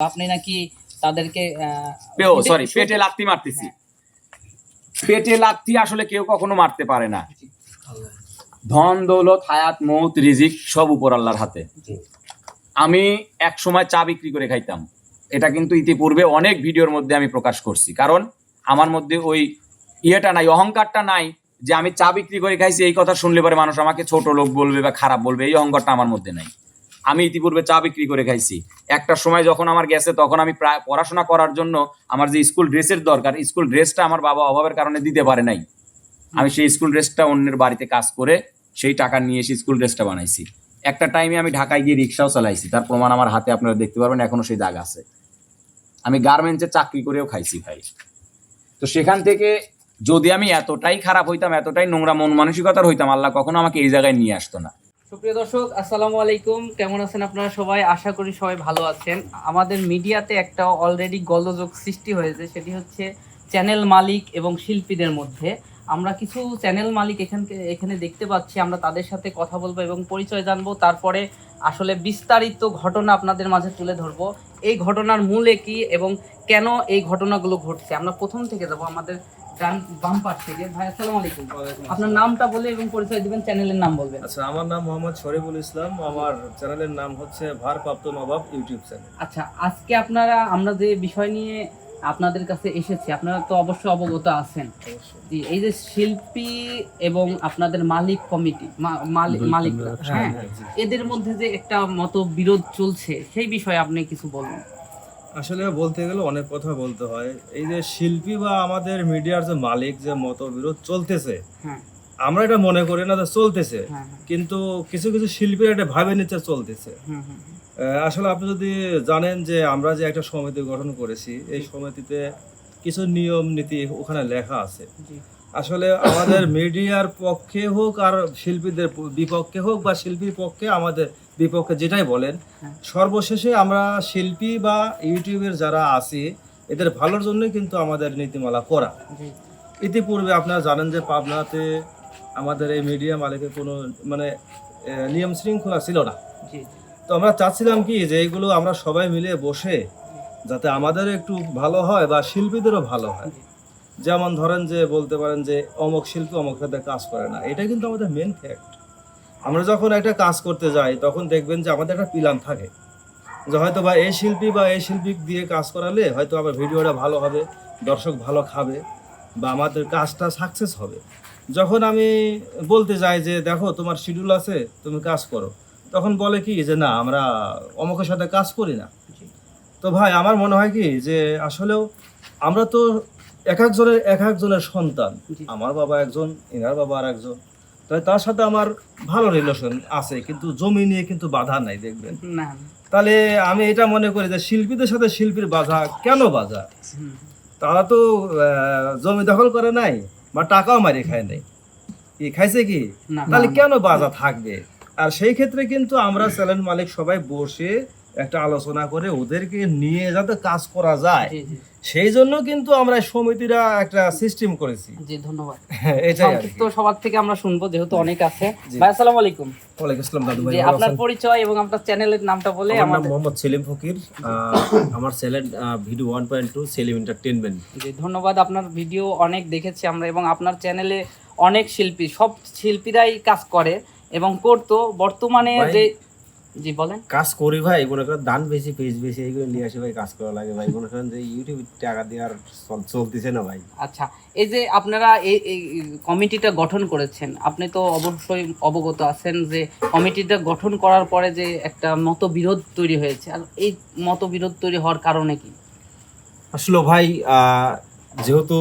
আপনি নাকি তাদেরকে পেটে লাথি মারতেছি। পেটে লাথি আসলে কেউ কখনো মারতে পারে না। ধন দৌলত হায়াত মৌত রিজিক সব উপর আল্লাহর হাতে। আমি এক সময় চা বিক্রি করে খাইতাম, এটা কিন্তু ইতিপূর্বে অনেক ভিডিওর মধ্যে আমি প্রকাশ করছি। কারণ আমার মধ্যে ওই ইয়েটা নাই, অহংকারটা নাই যে আমি চা বিক্রি করে খাইছি এই কথা শুনলে পরে মানুষ আমাকে ছোট লোক বলবে বা খারাপ বলবে, এই অহংকারটা আমার মধ্যে নাই। আমি ইতিপূর্বে চা বিক্রি করে খাইছি। একটা সময় যখন আমার গেছে তখন আমি প্রায় পড়াশোনা করার জন্য আমার যে স্কুল ড্রেসের দরকার, স্কুল ড্রেসটা আমার বাবা অভাবের কারণে দিতে পারে নাই। আমি সেই স্কুল ড্রেসটা অন্যের বাড়িতে কাজ করে সেই টাকা নিয়ে এসে স্কুল ড্রেসটা বানাইছি। একটা টাইমে আমি ঢাকায় গিয়ে রিক্সাও চালাইছি, তার প্রমাণ আমার হাতে আপনারা দেখতে পারবেন, এখনো সেই দাগ আছে। আমি গার্মেন্টসে চাকরি করেও খাইছি ভাই। তো সেখান থেকে যদি আমি এতটাই খারাপ হইতাম, এতটাই নোংরা মন মানসিকতার হইতাম, আল্লাহ কখনো আমাকে এই জায়গায় নিয়ে আসতো না। সুপ্রিয় দর্শক, আসসালামু আলাইকুম। কেমন আছেন আপনারা সবাই? আশা করি সবাই ভালো আছেন। আমাদের মিডিয়াতে একটা অলরেডি গোলযোগ সৃষ্টি হয়েছে, সেটি হচ্ছে চ্যানেল মালিক এবং শিল্পীদের মধ্যে। আমরা কিছু চ্যানেল মালিক এখানে দেখতে পাচ্ছি, আমরা তাদের সাথে কথা বলবো এবং পরিচয় জানবো। তারপরে আসলে বিস্তারিত ঘটনা আপনাদের মাঝে তুলে ধরবো। এই ঘটনার মূলে কি এবং কেন এই ঘটনাগুলো ঘটছে, আমরা প্রথম থেকে যাবো আমাদের বাম পাশ থেকে। ভাই আসসালামু আলাইকুম, আপনার নামটা বলে এবং পরিচয় দিবেন, চ্যানেলের নাম বলবেন। আচ্ছা, আমার নাম মোহাম্মদ শরীফুল ইসলাম, আমার চ্যানেলের নাম হচ্ছে ভারপ্রাপ্ত নবাব ইউটিউব চ্যানেল। আচ্ছা, আজকে আমরা যে বিষয় নিয়ে আপনাদের কাছে এসেছি, আপনারা তো অবশ্যই অবগত আছেন। এই যে শিল্পী এবং আপনাদের মালিক কমিটি মালিকরা, হ্যাঁ, এদের মধ্যে যে একটা মতবিরোধ চলছে, সেই বিষয়ে আপনি কিছু বলুন। আসলে বলতে গেলে অনেক কথা বলতে হয়। এই যে শিল্পী বা আমাদের মিডিয়ার যে মালিক যে মতবিরোধ চলতেছে, আমরা এটা মনে করি না যে চলতেছে, কিন্তু কিছু কিছু শিল্পীরা এটা ভাবে নিচ্ছে চলতেছে। আসলে আপনি যদি জানেন যে আমরা যে একটা সমিতি গঠন করেছি, এই সমিতিতে কিছু নিয়ম নীতি ওখানে লেখা আছে। আসলে আমাদের মিডিয়ার পক্ষে হোক আর শিল্পীদের বিপক্ষে হোক বা শিল্পীর পক্ষে আমাদের বিপক্ষে যেটাই বলেন, সর্বশেষে আমরা শিল্পী বা ইউটিউবের যারা আছি এদের ভালোর জন্য কিন্তু আমাদের নীতিমালা করা। ইতিপূর্বে আপনারা জানেন যে পাবনাতে আমাদের এই মিডিয়া মালিকের কোনো নিয়ম শৃঙ্খলা ছিল না। তো আমরা চাচ্ছিলাম কি যে এইগুলো আমরা সবাই মিলে বসে যাতে আমাদের একটু ভালো হয় বা শিল্পীদেরও ভালো হয়। যেমন ধরেন যে বলতে পারেন যে অমুক শিল্পী অমুক সাথে কাজ করে না, এটা কিন্তু আমাদের মেন ফ্যাক্ট। আমরা যখন একটা কাজ করতে যাই তখন দেখবেন যে আমাদের একটা প্ল্যান থাকে যে হয়তো বা এই শিল্পী বা এই শিল্পী দিয়ে কাজ করালে হয়তো আমার ভিডিওটা ভালো হবে, দর্শক ভালো খাবে বা আমাদের কাজটা সাকসেস হবে। যখন আমি বলতে যাই যে দেখো তোমার শিডিউল আছে, তুমি কাজ করো, তখন বলে কি যে না আমরা অমুকের সাথে কাজ করি না। তো ভাই আমার মনে হয় কি যে আসলেও আমরা তো এক একজনের সন্তান। আমার বাবা একজন, এনার বাবা আর একজন, তাই তার সাথে আমার ভালো রিলেশন আছে, কিন্তু জমি নিয়ে কিন্তু বাধা নাই দেখবেন। তাহলে আমি এটা মনে করি যে শিল্পীদের সাথে শিল্পীর বাধা কেন বাধা? তারা তো জমি দখল করে নাই বা টাকাও মারি খায় নাই, কি খাইছে কি? তাহলে কেন বাধা থাকবে? আর সেই ক্ষেত্রে কিন্তু আমরা চ্যানেল মালিক সবাই বসে একটা আলোচনা করে ওদেরকে নিয়ে যাতে কাজ করা যায়, সেই জন্য কিন্তু আমরা সমিতিরা একটা সিস্টেম করেছি। জি, ধন্যবাদ। এটাই তো সবার থেকে আমরা শুনবো, যেহেতু অনেক আছে। ভাই আসসালামু আলাইকুম। ওয়ালাইকুম আসসালাম দাদু ভাই, আপনার পরিচয় এবং আপনার চ্যানেলের নামটা বলে। আমার নাম মোহাম্মদ সেলিম ফকির, আমার চ্যানেল ভিডিও 1.2 সেলিম এন্টারটেইনমেন্ট। জি, ধন্যবাদ। আপনার ভিডিও অনেক দেখেছি আমরা, এবং আপনার চ্যানেলে অনেক শিল্পী, সব শিল্পীরাই কাজ করে এবং করতো। বর্তমানে যে জি বলেন। কাজ করি ভাই, মনে করেন দান বেশি পেজ বেশি এইগুলো নিয়ে আসে ভাই, কাজ করা লাগে ভাই। মনে করেন যে ইউটিউব টাকা দিয়ে আর চলতেছে না ভাই। আচ্ছা, এই যে আপনারা এই কমিটিটা গঠন করেছেন, আপনি তো অবশ্যই অবগত আছেন যে কমিটিটা গঠন করার পরে যে একটা মতবিরোধ তৈরি হয়েছে, আর এই মতবিরোধ তৈরি হওয়ার কারণে কি? আসলে ভাই যেহেতু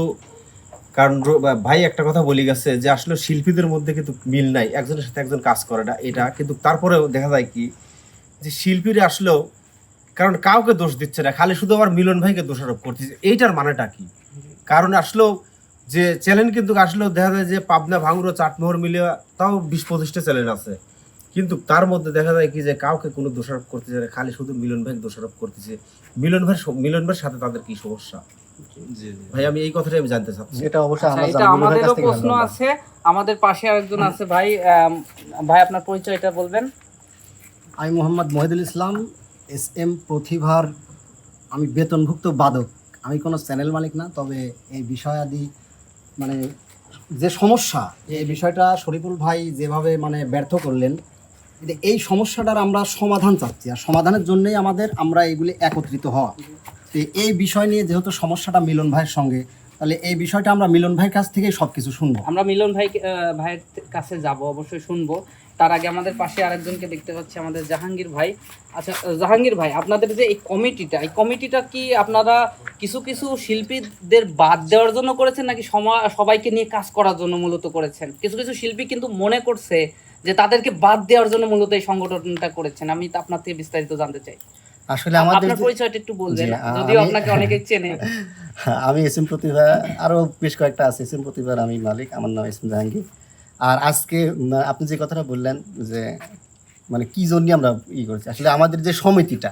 কারণ ভাই একটা কথা বলি গেছে যে আসলে শিল্পীদের মধ্যে কিন্তু মিল নাই, একজনের সাথে একজন কাজ করে না এটা, কিন্তু তারপরেও দেখা যায় কি যে শিল্পীরা আসলেও কারণ কাউকে দোষ দিচ্ছে না, খালি শুধু আমার মিলন ভাইকে দোষারোপ করতেছে। এইটার মানেটা কি? কারণ আসলেও যে চ্যানেল কিন্তু আসলেও দেখা যায় যে পাবনা ভাঙড়ো চাটমোহর মিলে তাও 20-25টা চ্যানেল আছে, কিন্তু তার মধ্যে দেখা যায় কি যে কাউকে কোনো দোষারোপ করতেছে না, খালি শুধু মিলন ভাইকে দোষারোপ করতেছে। মিলন ভাইয়ের সাথে তাদের কি সমস্যা? ভাই আমি এই কথাটাই আমি জানতে চাচ্ছি। এটা অবশ্যই আমাদেরও প্রশ্ন আছে। আমাদের পাশে আরেকজন আছে ভাই। ভাই আপনার পরিচয়টা বলবেন। আমি মোহাম্মদ মহিদুল ইসলাম, SM প্রতিভার আমি বেতনভুক্ত বাদক, আমি কোনো চ্যানেল মালিক না। তবে এই বিষয়াদি মানে যে সমস্যা, এই বিষয়টা শরীফুল ভাই যেভাবে মানে ব্যর্থ করলেন, এই সমস্যাটার আমরা সমাধান চাচ্ছি, আর সমাধানের জন্যই আমরা এগুলি একত্রিত হওয়া। তো এই বিষয় নিয়ে যেহেতু সমস্যাটা মিলন ভাইয়ের সঙ্গে, তাহলে এই বিষয়টা আমরা মিলন ভাইয়ের কাছ থেকেই সব কিছু শুনবো। আমরা মিলন ভাইয়ের কাছে যাব, অবশ্যই শুনবো। তার আগে আমাদের পাশে আরেকজনকে দেখতে পাচ্ছি, আমাদের জাহাঙ্গীর ভাই। আচ্ছা জাহাঙ্গীর ভাই, আপনাদের যে এই কমিটিটা কি আপনারা কিছু কিছু শিল্পীদের বাদ দেওয়ার জন্য করেছেন, নাকি সবাইকে নিয়ে কাজ করার জন্য মূলত করেছেন? কিছু কিছু শিল্পী কিন্তু মনে করছে যে তাদেরকে বাদ দেওয়ার জন্য মূলত এই সংগঠনটা করেছেন। আমি তো আপনার থেকে বিস্তারিত জানতে চাই। আসলে আমাদের আপনার পরিচয়টা একটু বলবেন, যদিও আপনাকে অনেকে চেনে। আমি এসএম প্রতিভা, আরো বেশ কয়েকটা আছে, এসএম প্রতিভার আমি মালিক, আমার নাম এসএম জাহাঙ্গীর। আর আজকে আপনি যে কথাটা বললেন যে মানে কি জন্য আমরা করছি, আসলে আমাদের যে সমিতিটা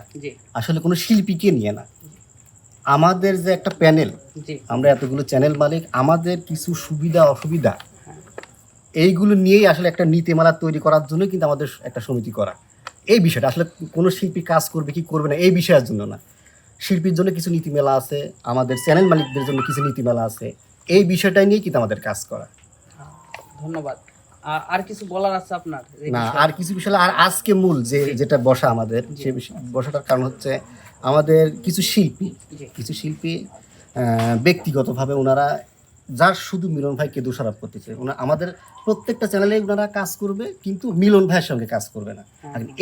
আসলে কোনো শিল্পীকে নিয়ে না, আমাদের যে একটা প্যানেল, আমরা এতগুলো চ্যানেল মালিক, আমাদের কিছু সুবিধা অসুবিধা এইগুলো নিয়েই আসলে একটা নীতিমালা তৈরি করার জন্য কিন্তু আমাদের একটা সমিতি করা। এই বিষয়টা আসলে কোনো শিল্পী কাজ করবে কি করবে না এই বিষয়ের জন্য না, শিল্পীর জন্য কিছু নীতিমেলা আছে, আমাদের চ্যানেল মালিকদের জন্য কিছু নীতিমেলা আছে, এই বিষয়টাই নিয়েই কিন্তু আমাদের কাজ করা। ধন্যবাদ। আর কিছু বলার আছে আপনার? না, আর কিছু বিষয়। আর আজকে মূল যেটা বসা আমাদের, সেই বসাটার কারণ হচ্ছে আমাদের কিছু শিল্পী ব্যক্তিগতভাবে ওনারা যার শুধু মিলন ভাইকে দোষারোপ করতেছে, আমাদের প্রত্যেকটা চ্যানেলে ওনারা কাজ করবে কিন্তু মিলন ভাইয়ের সঙ্গে কাজ করবে না।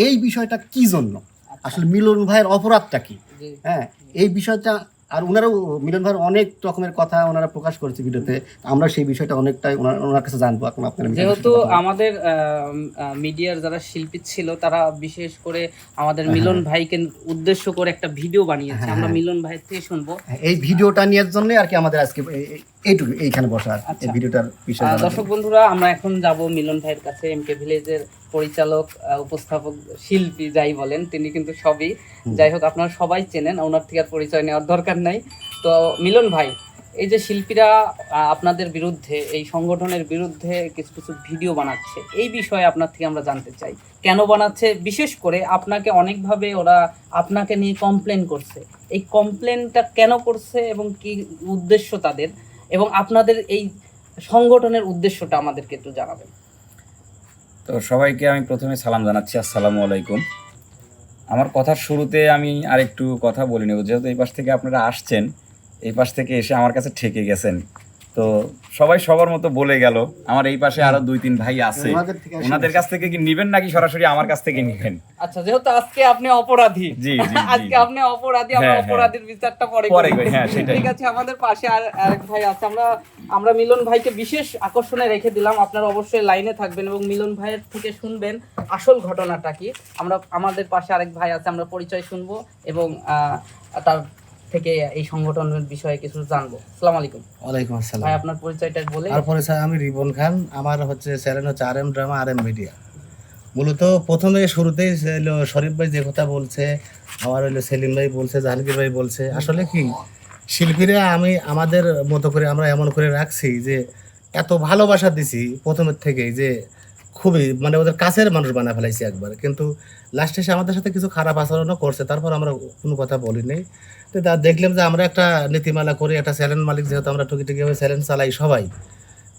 এই বিষয়টা কি জন্য, আসলে মিলন ভাইয়ের অপরাধটা কি? হ্যাঁ, এই বিষয়টা। আর ওনারাও মিলন ভাইয়ের অনেক রকমের কথা ওনারা প্রকাশ করেছে ভিডিওতে, আমরা সেই বিষয়টা অনেকটাই ওনার কাছে জানবো। এখন আপনারা যেহেতু আমাদের মিডিয়ার যারা শিল্পী ছিল, তারা বিশেষ করে আমাদের মিলন ভাইকে উদ্দেশ্য করে একটা ভিডিও বানিয়েছে, আমরা মিলন ভাইয়ের থেকে শুনবো। এই ভিডিওটা নেওয়ার জন্য আর কি আমাদের আজকে এইখানে বসা, এই ভিডিওটার বিষয়। দর্শক বন্ধুরা, আমরা এখন যাব মিলন ভাইয়ের কাছে। এমকে ভিলেজের পরিচালক, উপস্থাপক, শিল্পী যাই বলেন, তিনি কিন্তু সবই। যাই হোক, আপনারা সবাই চেনেন, ওনার থেকে আর পরিচয় নেওয়ার দরকার নাই। তো মিলন ভাই, এই যে শিল্পীরা আপনাদের বিরুদ্ধে, এই সংগঠনের বিরুদ্ধে কিছু কিছু ভিডিও বানাচ্ছে, এই বিষয়ে আপনার থেকে আমরা জানতে চাই, কেন বানাচ্ছে? বিশেষ করে আপনাকে অনেকভাবে ওরা আপনাকে নিয়ে কমপ্লেন করছে, এই কমপ্লেনটা কেন করছে এবং কি উদ্দেশ্য তাদের, এবং আপনাদের এই সংগঠনের উদ্দেশ্যটা আমাদেরকে একটু জানাবেন। তো সবাইকে আমি প্রথমে সালাম জানাচ্ছি, আসসালামু আলাইকুম। আমার কথার শুরুতে আমি আরেকটু কথা বলে নেব, যেহেতু এই পাশ থেকে আপনারা আসছেন, এই পাশ থেকে এসে আমার কাছে ঠেকে গেছেন, তো সবাই সবার মতো বলে গেল। আমার এই পাশে আরো 2-3 ভাই আছে, ওনাদের কাছ থেকে কি নিবেন নাকি সরাসরি আমার কাছ থেকে নিবেন? আচ্ছা, যেহেতু আজকে আপনি অপরাধী, আজকে আপনি অপরাধী, আমরা অপরাধীর বিচারটা পরে করি। হ্যাঁ, সেটাই ঠিক আছে। আমাদের পাশে আরেক ভাই আছে, আমরা মিলন ভাইকে বিশেষ আকর্ষণে রেখে দিলাম। আপনারা অবশ্যই লাইনে থাকবেন এবং মিলন ভাইয়ের থেকে শুনবেন আসল ঘটনাটা কি। আমাদের পাশে আরেক ভাই আছে, আমরা পরিচয় শুনবো এবং তার থেকে এই সংগঠনের বিষয়ে কিছু জানবো। আসসালামু আলাইকুম। ওয়ালাইকুম আসসালাম। ভাই, আপনার পরিচয়টা বলে। আর পরিচয়, আমি রিবন খান, আমার চ্যানেল হচ্ছে RM ড্রামা, RM মিডিয়া। মূলত প্রথমে শুরুতেই শরীফ ভাই যে কথা বলছে, আমার সেলিম ভাই বলছে, জাহাঙ্গীর ভাই বলছে, আসলে কি শিল্পীরা আমাদের মতো করে আমরা এমন করে রাখছি যে এত ভালোবাসা দিছি প্রথমের থেকেই, যে খুবই মানে ওদের কাছের মানুষ বানা ফেলাইছি একবার, কিন্তু লাস্টে এসে আমাদের সাথে কিছু খারাপ আচরণও করছে, তারপর আমরা কোনো কথা বলি নাই। তো দেখলাম যে আমরা একটা নীতিমালা করি, একটা চ্যানেল মালিক যেহেতু আমরা টুকিটাকিভাবে চ্যানেল চালাই সবাই,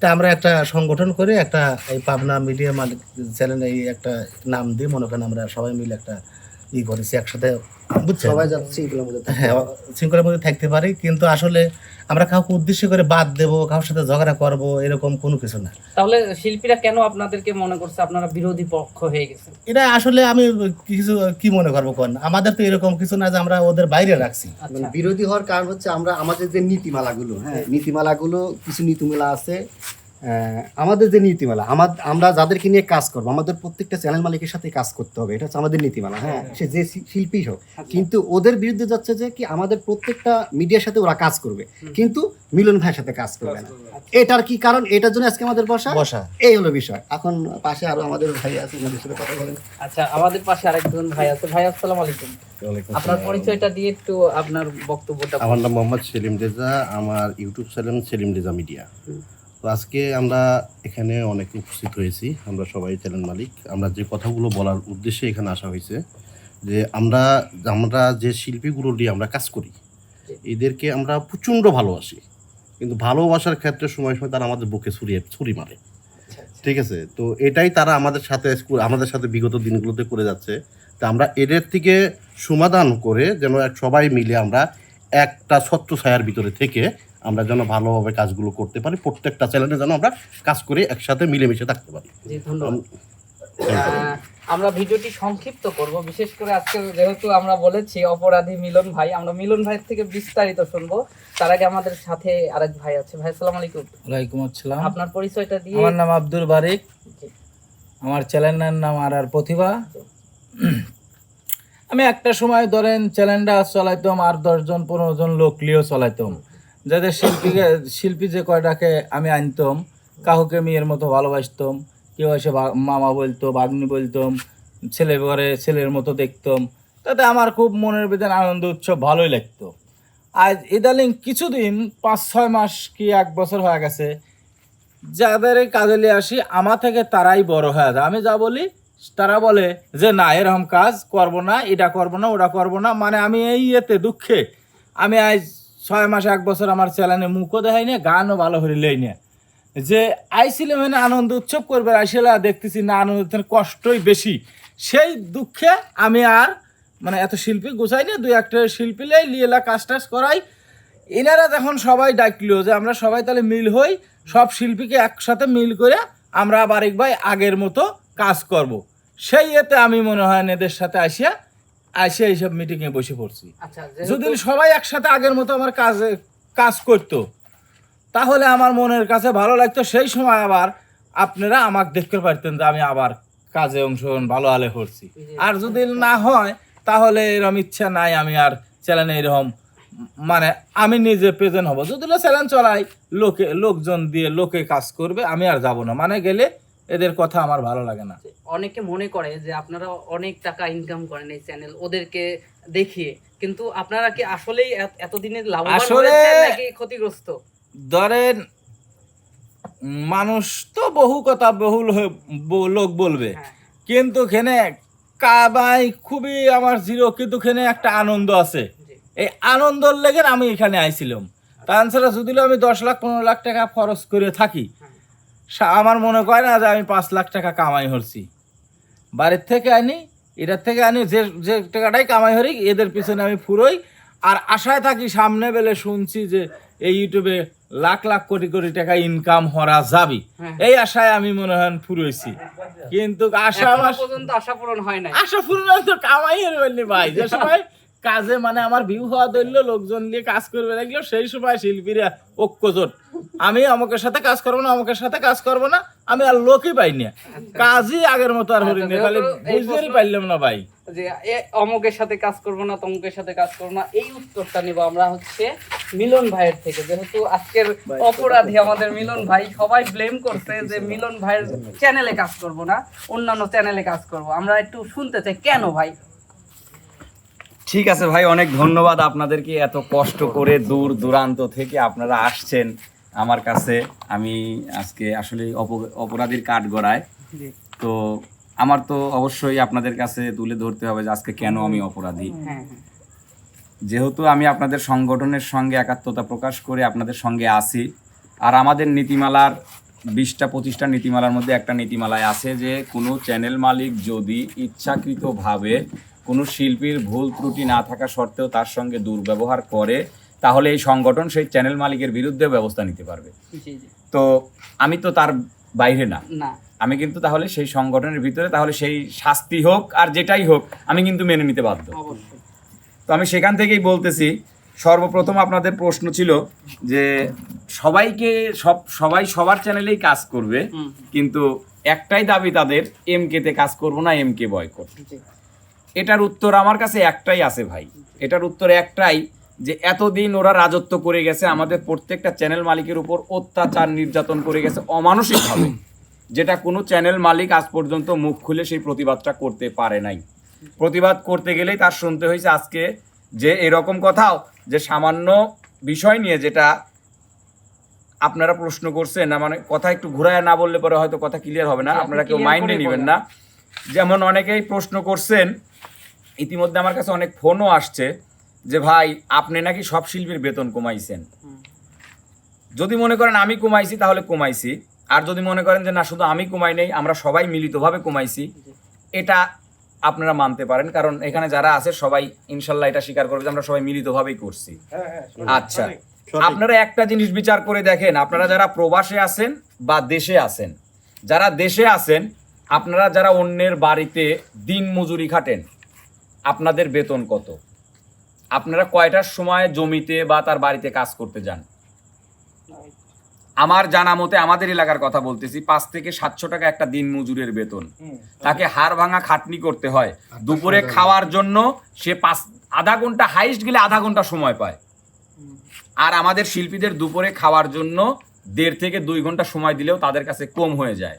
তা আমরা একটা সংগঠন করে একটা এই পাবনা মিডিয়া মালিক চ্যানেল এই একটা নাম দিয়ে মনে করেন আমরা সবাই মিলে একটা করেছি একসাথে, বুঝছেন, সবাই যাতে শৃঙ্খলার মধ্যে থাকতে পারি। কিন্তু আসলে আমরা কাউকে উদ্দেশ্য করে বাদ দেবো, কারোর সাথে ঝগড়া করবো, এরকম কোনো কিছু না। তাহলে শিল্পীরা কেন আপনাদেরকে মনে করছে আপনারা বিরোধী পক্ষ হয়ে গেছেন? এটা আসলে আমি কিছু কি মনে করবো, কোন আমাদের তো এরকম কিছু না যে আমরা ওদের বাইরে রাখছি। মানে বিরোধী হওয়ার কারণ হচ্ছে আমরা আমাদের যে নীতিমালাগুলো, নীতিমালাগুলো কিছু নীতিমালা আছে, আমাদের যে নীতিমালা, আমরা যাদেরকে নিয়ে কাজ করবো, আমাদের প্রত্যেকটা চ্যানেল মালিকের সাথে কাজ করতে হবে, এটা হচ্ছে আমাদের নীতিমালা। হ্যাঁ, সে যে শিল্পী হোক, কিন্তু ওদের বিরুদ্ধে যাচ্ছে যে কি আমাদের প্রত্যেকটা মিডিয়ার সাথে ওরা কাজ করবে কিন্তু মিলন ভাইয়ের সাথে কাজ করবে না। এটার কি কারণ, এটার জন্য আজকে আমাদের বসা, এই হলো বিষয়। এখন পাশে আরো আমাদের ভাই আছে, ওনাদের সাথে কথা বলেন। আচ্ছা, আমাদের পাশে আরেকজন ভাই আছে। ভাই, আসসালামু আলাইকুম। আপনার পরিচয়টা দিয়ে একটু আপনার বক্তব্যটা। আমার নাম মোহাম্মদ সেলিম রেজা, আমার YouTube channel Selim Reza media. তো আজকে আমরা এখানে অনেকে উপস্থিত হয়েছি, আমরা সবাই চ্যানেল মালিক। আমরা যে কথাগুলো বলার উদ্দেশ্যে এখানে আসা হয়েছে, যে আমরা আমরা যে শিল্পীগুলো নিয়ে আমরা কাজ করি এদেরকে আমরা প্রচণ্ড ভালোবাসি, কিন্তু ভালোবাসার ক্ষেত্রে সময় সময় তারা আমাদের বুকে ছুরি মারে। ঠিক আছে, তো এটাই তারা আমাদের সাথে বিগত দিনগুলোতে করে যাচ্ছে। তো আমরা এদের থেকে সমাধান করে যেন সবাই মিলে আমরা একটা ছত্রছায়ার ভিতরে থেকে আমরা যেন ভালোভাবে কাজগুলো করতে পারি, প্রত্যেকটা চ্যানেলে যেন আমরা কাজ করে একসাথে মিলেমিশে থাকতে পারি। জি ধন্যবাদ। আমরা ভিডিওটি সংক্ষিপ্ত করব, বিশেষ করে আজকে যেহেতু আমরা বলেছি অপরাধী মিলন ভাই, আমরা মিলন ভাইয়ের থেকে বিস্তারিত শুনবো। তার আগে আমাদের সাথে আরেক ভাই আছে। ভাই আসসালামু আলাইকুম। ওয়ালাইকুম আসসালাম। আপনার পরিচয়টা দিয়ে। আমার নাম আব্দুল বারিক, আমার চ্যানেলের নাম আর প্রতিভা। আমি একটা সময় ধরেন চ্যানেলটা চালাইতাম, আর 10-15 জন লোক লিয়েও চালাইতাম, যাদের শিল্পী যে কয়টাকে আমি আনতাম, কাউকে মেয়ের মতো ভালোবাসতাম, কেউ এসে মামা বলতো, ভাগ্নি বলতাম, ছেলে ঘরে ছেলের মতো দেখতাম, তাতে আমার খুব মনের ভিতরে আনন্দ উৎসব ভালোই লাগতো। আজ ইদানিং কিছুদিন 5-6 মাস কি 1 বছর হয়ে গেছে, যাদের কাজে নিয়ে আসি আমার থেকে তারাই বড় হয়ে যায়। আমি যা বলি তারা বলে যে না এরকম কাজ করব না, এটা করব না, ওটা করব না। মানে আমি এই দুঃখে আমি আজ 6 মাস 1 বছর আমার চ্যানেলে মুখও দেখাই না, গানও ভালো করে লই না। যে আইছিলাম মানে আনন্দ উৎসব করবে, আইসিলা দেখতেছি না আনন্দের কষ্টই বেশি। সেই দুঃখে আমি আর মানে এত শিল্পী গুছাই না, 2-1টা শিল্পী লিয়েলা কাজ টাজ করাই। এনারা যখন সবাই ডাকলো যে আমরা সবাই তাহলে মিল হই, সব শিল্পীকে একসাথে মিল করে আমরা বারিক ভাই আগের মতো কাজ করব, সেই আমি মনে হয় এদের সাথে আসিয়া এইসব মিটিংয়ে বসে পড়ছি। যদি সবাই একসাথে আগের মতো আমার কাজ করতো তাহলে আমার মনের কাছে ভালো লাগতো। সেই সময় আবার আপনারা আমাকে দেখতে পারতেন যে আমি আবার কাজে অংশগ্রহণ ভালো আলে করছি। আর যদি না হয় তাহলে এরকম ইচ্ছা নাই আমি আর চ্যানেলে এরকম মানে আমি নিজে প্রেজেন্ট হব। যদি চ্যালেঞ্জ চলাই লোকজন দিয়ে লোকে কাজ করবে, আমি আর যাব না, মানে গেলে এদের কথা আমার ভালো লাগে না। অনেকে মনে করে যে আপনারা অনেক টাকা ইনকাম করেন এই চ্যানেল ওদেরকে দেখিয়ে, কিন্তু আপনারা কি আসলেই এতদিনের লাভবান হয়েছেন নাকি ক্ষতিগ্রস্ত? ধরেন মানুষ তো বহু কথা বহুল লোক বলবে, কিন্তু এখানে কাবাই খুবই আমার জিরো, কিন্তু এখানে একটা আনন্দ আছে। এই আনন্দর লেগে আমি এখানে আইছিলাম। তাছাড়া যদি আমি 10 লাখ 15 লাখ টাকা খরচ করে থাকি, আমার মনে করে না যে আমি 5 লাখ টাকা কামাই হচ্ছি। বাড়ির থেকে আনি, এটার থেকে আনি, যে টাকাটাই কামাই হরি এদের পিছনে আমি ফুরোই। আর আশায় থাকি সামনে বেলে শুনছি যে এই ইউটিউবে লাখ লাখ কোটি কোটি টাকা ইনকাম করা যাবে, এই আশায় আমি মনে হয় ফুরোইছি। কিন্তু আশা পূরণ হয় না। আশা পূরণ তো কামাই হইনি ভাই। যে সময় কাজে মানে আমার ভিউ হওয়া ধরলো, লোকজন নিয়ে কাজ করবে লাগলো, সেই সময় শিল্পীরা ঐক্যজোট, আমি অমুকের সাথে কাজ করবো না, অমুকের সাথে কাজ করবো না, আমি আর লোকই পাই না, কাজই আগের মতো আর হরি না, খালি বুঝতেই পারলাম না ভাই যে অমুকের সাথে কাজ করবো না, তমুকের সাথে কাজ করবো না। এই উত্তরটা নিব আমরা হচ্ছে মিলন ভাইয়ের থেকে, যেহেতু আজকের অপরাধী আমাদের মিলন ভাই। সবাই ব্লেম করছে যে মিলন ভাইয়ের চ্যানেলে কাজ করব না, অন্যান্য চ্যানেলে কাজ করব। আমরা একটু শুনতে চাই কেন ভাই? ঠিক আছে ভাই, অনেক ধন্যবাদ আপনাদেরকে, এত কষ্ট করে দূর দূরান্ত থেকে আপনারা আসছেন আমার কাছে। আমি আজকে আসলে অপরাধীর কাঠগড়ায়, তো আমার তো অবশ্যই আপনাদের কাছে তুলে ধরতে হবে যে আজকে কেন আমি অপরাধী। যেহেতু আমি আপনাদের সংগঠনের সঙ্গে একাত্মতা প্রকাশ করে আপনাদের সঙ্গে আছি, আর আমাদের নীতিমালার 20টা-25টা নীতিমালার মধ্যে একটা নীতিমালায় আছে যে কোনো চ্যানেল মালিক যদি ইচ্ছাকৃতভাবে কোনো শিল্পীর ভুল ত্রুটি না থাকা সত্ত্বেও তার সঙ্গে দুর্ব্যবহার করে, তাহলে এই সংগঠন সেই চ্যানেল মালিকের বিরুদ্ধে ব্যবস্থা নিতে পারবে। তো আমি তো তার বাইরে না, আমি কিন্তু তাহলে সেই সংগঠনের ভিতরে, তাহলে সেই শাস্তি হোক আর যেটাই হোক আমি কিন্তু মেনে নিতে বাধ্য। তো আমি সেখান থেকেই বলতেছি, সর্বপ্রথম আপনাদের প্রশ্ন ছিল যে সবাই সবার চ্যানেলেই কাজ করবে, কিন্তু একটাই দাবি তাদের, এমকেতে কাজ করব না, এমকে বয়কট। এটার উত্তর আমার কাছে একটাই আছে ভাই, এটার উত্তর একটাই যে এতদিন ওরা রাজত্ব করে গেছে, আমাদের প্রত্যেকটা চ্যানেল মালিকের উপর অত্যাচার নির্যাতন করে গেছে অমানসিকভাবে, যেটা কোনো চ্যানেল মালিক আজ পর্যন্ত মুখ খুলে সেই প্রতিবাদটা করতে পারে নাই। প্রতিবাদ করতে গেলেই তার শুনতে হয়েছে আজকে যে এরকম কথাও, যে সামান্য বিষয় নিয়ে যেটা আপনারা প্রশ্ন করছেন না, মানে কথা একটু ঘুরায় না বললে পরে হয়তো কথা ক্লিয়ার হবে না, আপনারা কেউ মাইন্ডে নেবেন না। যেমন অনেকেই প্রশ্ন করছেন ইতিমধ্যে আমার কাছে অনেক ফোনও আসছে যে ভাই আপনি নাকি সব শিল্পীর বেতন কমাইছেন। যদি মনে করেন আমি কমাইছি তাহলে কমাইছি, আর যদি মনে করেন যে না শুধু আমি কমাই নেই, আমরা সবাই মিলিতভাবে কমাইছি, এটা আপনারা মানতে পারেন, কারণ এখানে যারা আছে সবাই ইনশাল্লাহ এটা স্বীকার করবে যে আমরা সবাই মিলিতভাবেই করছি। আচ্ছা, আপনারা একটা জিনিস বিচার করে দেখেন, আপনারা যারা প্রবাসে আছেন বা দেশে আছেন, যারা দেশে আছেন আপনারা যারা অন্যের বাড়িতে দিন মজুরি খাটেন, আপনাদের বেতন কত? আপনারা কয়টার সময় জমিতে বা তার বাড়িতে কাজ করতে যান? আমার জানা মতে, আমাদের এলাকার কথা বলতেছি, 5 থেকে 700 টাকা একটা দিন মজুরের বেতন। তাকে হাড় ভাঙা খাটনি করতে হয়, দুপুরে খাওয়ার জন্য সে আধা ঘন্টা, হাইস্ট গেলে আধা ঘন্টা সময় পায়। আর আমাদের শিল্পীদের দুপুরে খাওয়ার জন্য 1.5 থেকে 2 ঘন্টা সময় দিলেও তাদের কাছে কম হয়ে যায়।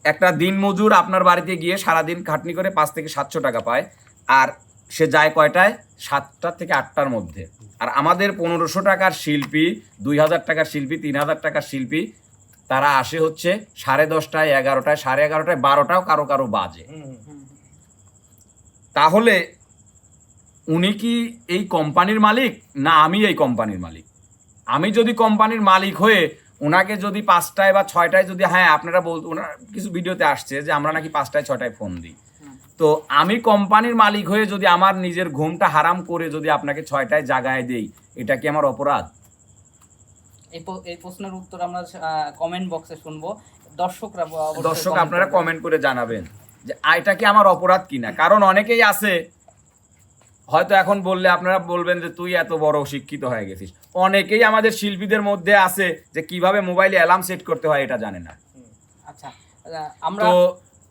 একটা দিন মজুর আপনার বাড়িতে গিয়ে সারাদিন খাটনি করে 5 থেকে 700 টাকা পায়, আর সে যায় কয়টায়? 7টা থেকে 8টার মধ্যে। আর আমাদের 1500 টাকার শিল্পী, 2000 টাকার শিল্পী, 3000 টাকার শিল্পী, তারা আসে হচ্ছে 10:30টায়, 11টায়, 11:30টায়, 12টাও কারো কারো বাজে। তাহলে উনি কি এই কোম্পানির মালিক, না আমি এই কোম্পানির মালিক? আমি যদি কোম্পানির মালিক হয়ে ওনাকে যদি 5টায় বা 6টায় যদি, হ্যাঁ আপনারা ওনার কিছু ভিডিওতে আসছে যে আমরা নাকি 5টায় 6টায় ফোন দিই, তো আমি কোম্পানির মালিক হয়ে যদি আমার নিজের ঘুমটা হারাম করে যদি আপনাকে 6টায় জাগায় দেই, এটা কি আমার অপরাধ? এই প্রশ্নের উত্তর আমরা কমেন্ট বক্সে শুনবো। দর্শক আপনারা কমেন্ট করে জানাবেন যে এটা কি আমার অপরাধ কিনা। কারণ অনেকেই আছে, হয়তো এখন বললে আপনারা বলবেন যে তুই এত বড় শিক্ষিত হয়ে গেছিস, অনেকেই আমাদের শিল্পীদের মধ্যে আছে যে কিভাবে মোবাইলে অ্যালার্ম সেট করতে হয় এটা জানে না। আচ্ছা, আমরা তো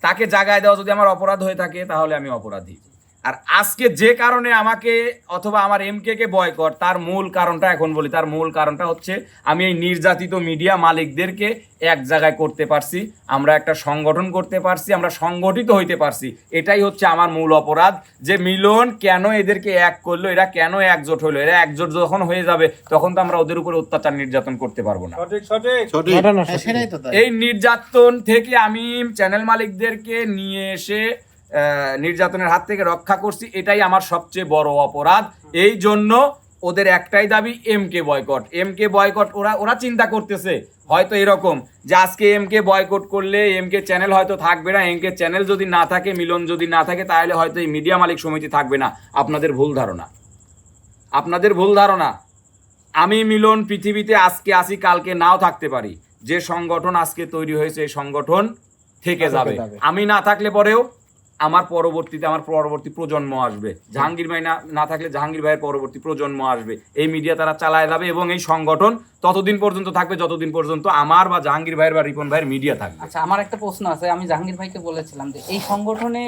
তাকে জাগায় দেওয়া যদি আমার অপরাধ হয়ে থাকে তাহলে আমি অপরাধী। আর আজকে যে কারণে আমাকে অথবা আমার এমকে কে বয়কট, তার মূল কারণটা এখন বলি। তার মূল কারণটা হচ্ছে আমি এই নির্যাতিত মিডিয়া মালিকদেরকে এক জায়গায় করতে পারছি, আমরা একটা সংগঠন করতে পারছি, আমরা সংগঠিত হইতে পারছি। এটাই হচ্ছে আমার মূল অপরাধ, যে মিলন কেন এদেরকে এক করলো, এরা কেন একজোট হলো। এরা একজোট যখন হয়ে যাবে তখন তো আমরা ওদের উপরে অত্যাচার নির্যাতন করতে পারবো না। এই নির্যাতন থেকে আমি চ্যানেল মালিকদেরকে নিয়ে এসে নির্যাতনের হাত থেকে রক্ষা করছি, এটাই আমার সবচেয়ে বড় অপরাধ। এই জন্য ওদের একটাই দাবি, এমকে বয়কট। এমকে বয়কট ওরা চিন্তা করতেছে হয়তো এরকম যে আজকে এমকে বয়কট করলে এমকে চ্যানেল হয়তো থাকবে না, এমকে চ্যানেল যদি না থাকে, মিলন যদি না থাকে, তাহলে হয়তো এই মিডিয়া মালিক সমিতি থাকবে না। আপনাদের ভুল ধারণা, আপনাদের ভুল ধারণা। আমি মিলন পৃথিবীতে আজকে আসি, কালকে নাও থাকতে পারি। যে সংগঠন আজকে তৈরি হয়েছে এই সংগঠন থেকে যাবে। আমি না থাকলে পরেও আমার পরবর্তী প্রজন্ম আসবে। জাহাঙ্গীর ভাই না থাকলে জাহাঙ্গীর ভাইয়ের পরবর্তী প্রজন্ম আসবে। এই মিডিয়া তারা চালায় যাবে এবং এই সংগঠন ততদিন পর্যন্ত থাকবে যতদিন পর্যন্ত আমার বা জাহাঙ্গীর ভাইয়ের বা রিপন ভাইয়ের মিডিয়া থাকবে। আচ্ছা, আমার একটা প্রশ্ন আছে। আমি জাহাঙ্গীর ভাইকে বলেছিলাম যে এই সংগঠনে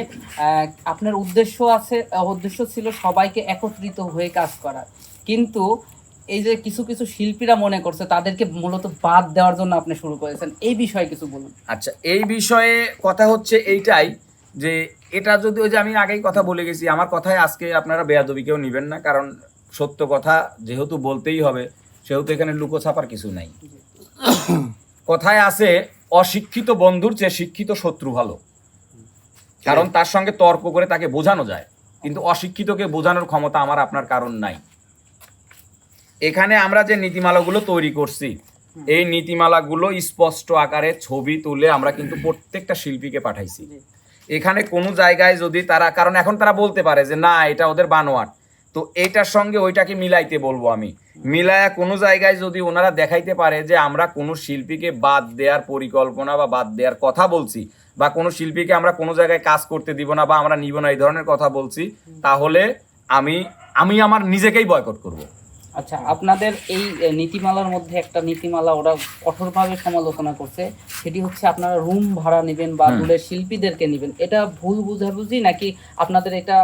আপনার উদ্দেশ্য ছিল সবাইকে একত্রিত হয়ে কাজ করার, কিন্তু এই যে কিছু কিছু শিল্পীরা মনে করছে তাদেরকে মূলত বাদ দেওয়ার জন্য আপনি শুরু করেছেন, এই বিষয়ে কিছু বলুন। আচ্ছা, এই বিষয়ে কথা হচ্ছে এইটাই যে এটা যদি, ওই যে আমি আগেই কথা বলে গেছি, আমার কথায় আজকে আপনারা বেয়াদবি কেউ নেবেন না, কারণ সত্য কথা যেহেতু বলতেই হবে সেহেতু এখানে লুকোছাপার কিছু নাই। কথায় আছে, অশিক্ষিত বন্ধুর চেয়ে শিক্ষিত শত্রু ভালো, কারণ তার সঙ্গে তর্ক করে তাকে বোঝানো যায়, কিন্তু অশিক্ষিতকে বোঝানোর ক্ষমতা আমার আপনার কারণ নাই। এখানে আমরা যে নীতিমালাগুলো তৈরি করছি, এই নীতিমালাগুলো স্পষ্ট আকারে ছবি তুলে আমরা কিন্তু প্রত্যেকটা শিল্পীকে পাঠাইছি। এখানে কোনো জায়গায় যদি তারা, কারণ এখন তারা বলতে পারে যে না এটা ওদের বানোয়াট, তো এইটার সঙ্গে ওইটাকে মিলাইতে বলবো আমি। মিলায়া কোনো জায়গায় যদি ওনারা দেখাইতে পারে যে আমরা কোনো শিল্পীকে বাদ দেওয়ার পরিকল্পনা বা বাদ দেওয়ার কথা বলছি, বা কোনো শিল্পীকে আমরা কোনো জায়গায় কাজ করতে দিব না বা আমরা নিব না, এই ধরনের কথা বলছি, তাহলে আমি আমার নিজেকেই বয়কট করব। আচ্ছা, আপনাদের এই নীতিমালার মধ্যে একটা নীতিমালা ওরা কঠোরভাবে সমালোচনা করছে, সেটি হচ্ছে আপনারা রুম ভাড়া নেবেন বা দূরের শিল্পীদেরকে নেবেন। এটা ভুল বুঝাবুঝি নাকি আপনাদের এটা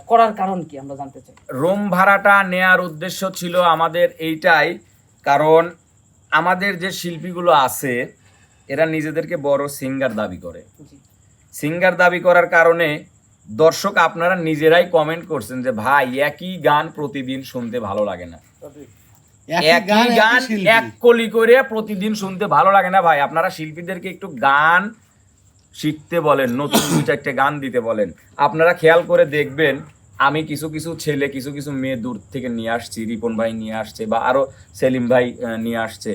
করার কারণ কি আমরা জানতে চাই। রুম ভাড়াটা নেয়ার উদ্দেশ্য ছিল আমাদের এইটাই, কারণ আমাদের যে শিল্পীগুলো আছে এরা নিজেদেরকে বড় সিঙ্গার দাবি করে। সিঙ্গার দাবি করার কারণে দর্শক আপনারা নিজেরাই কমেন্ট করছেন যে ভাই একই গান প্রতিদিন শুনতে ভালো লাগে না, একই গান এক কলি করে প্রতিদিন শুনতে ভালো লাগে না। ভাই আপনারা শিল্পীদেরকে একটু গান শিখতে বলেন, নতুন 2-4টে গান দিতে বলেন। আপনারা খেয়াল করে দেখবেন, আমি কিছু কিছু ছেলে, কিছু কিছু মেয়ে দূর থেকে নিয়ে আসছি, রিপন ভাই নিয়ে আসছে বা আরো সেলিম ভাই নিয়ে আসছে।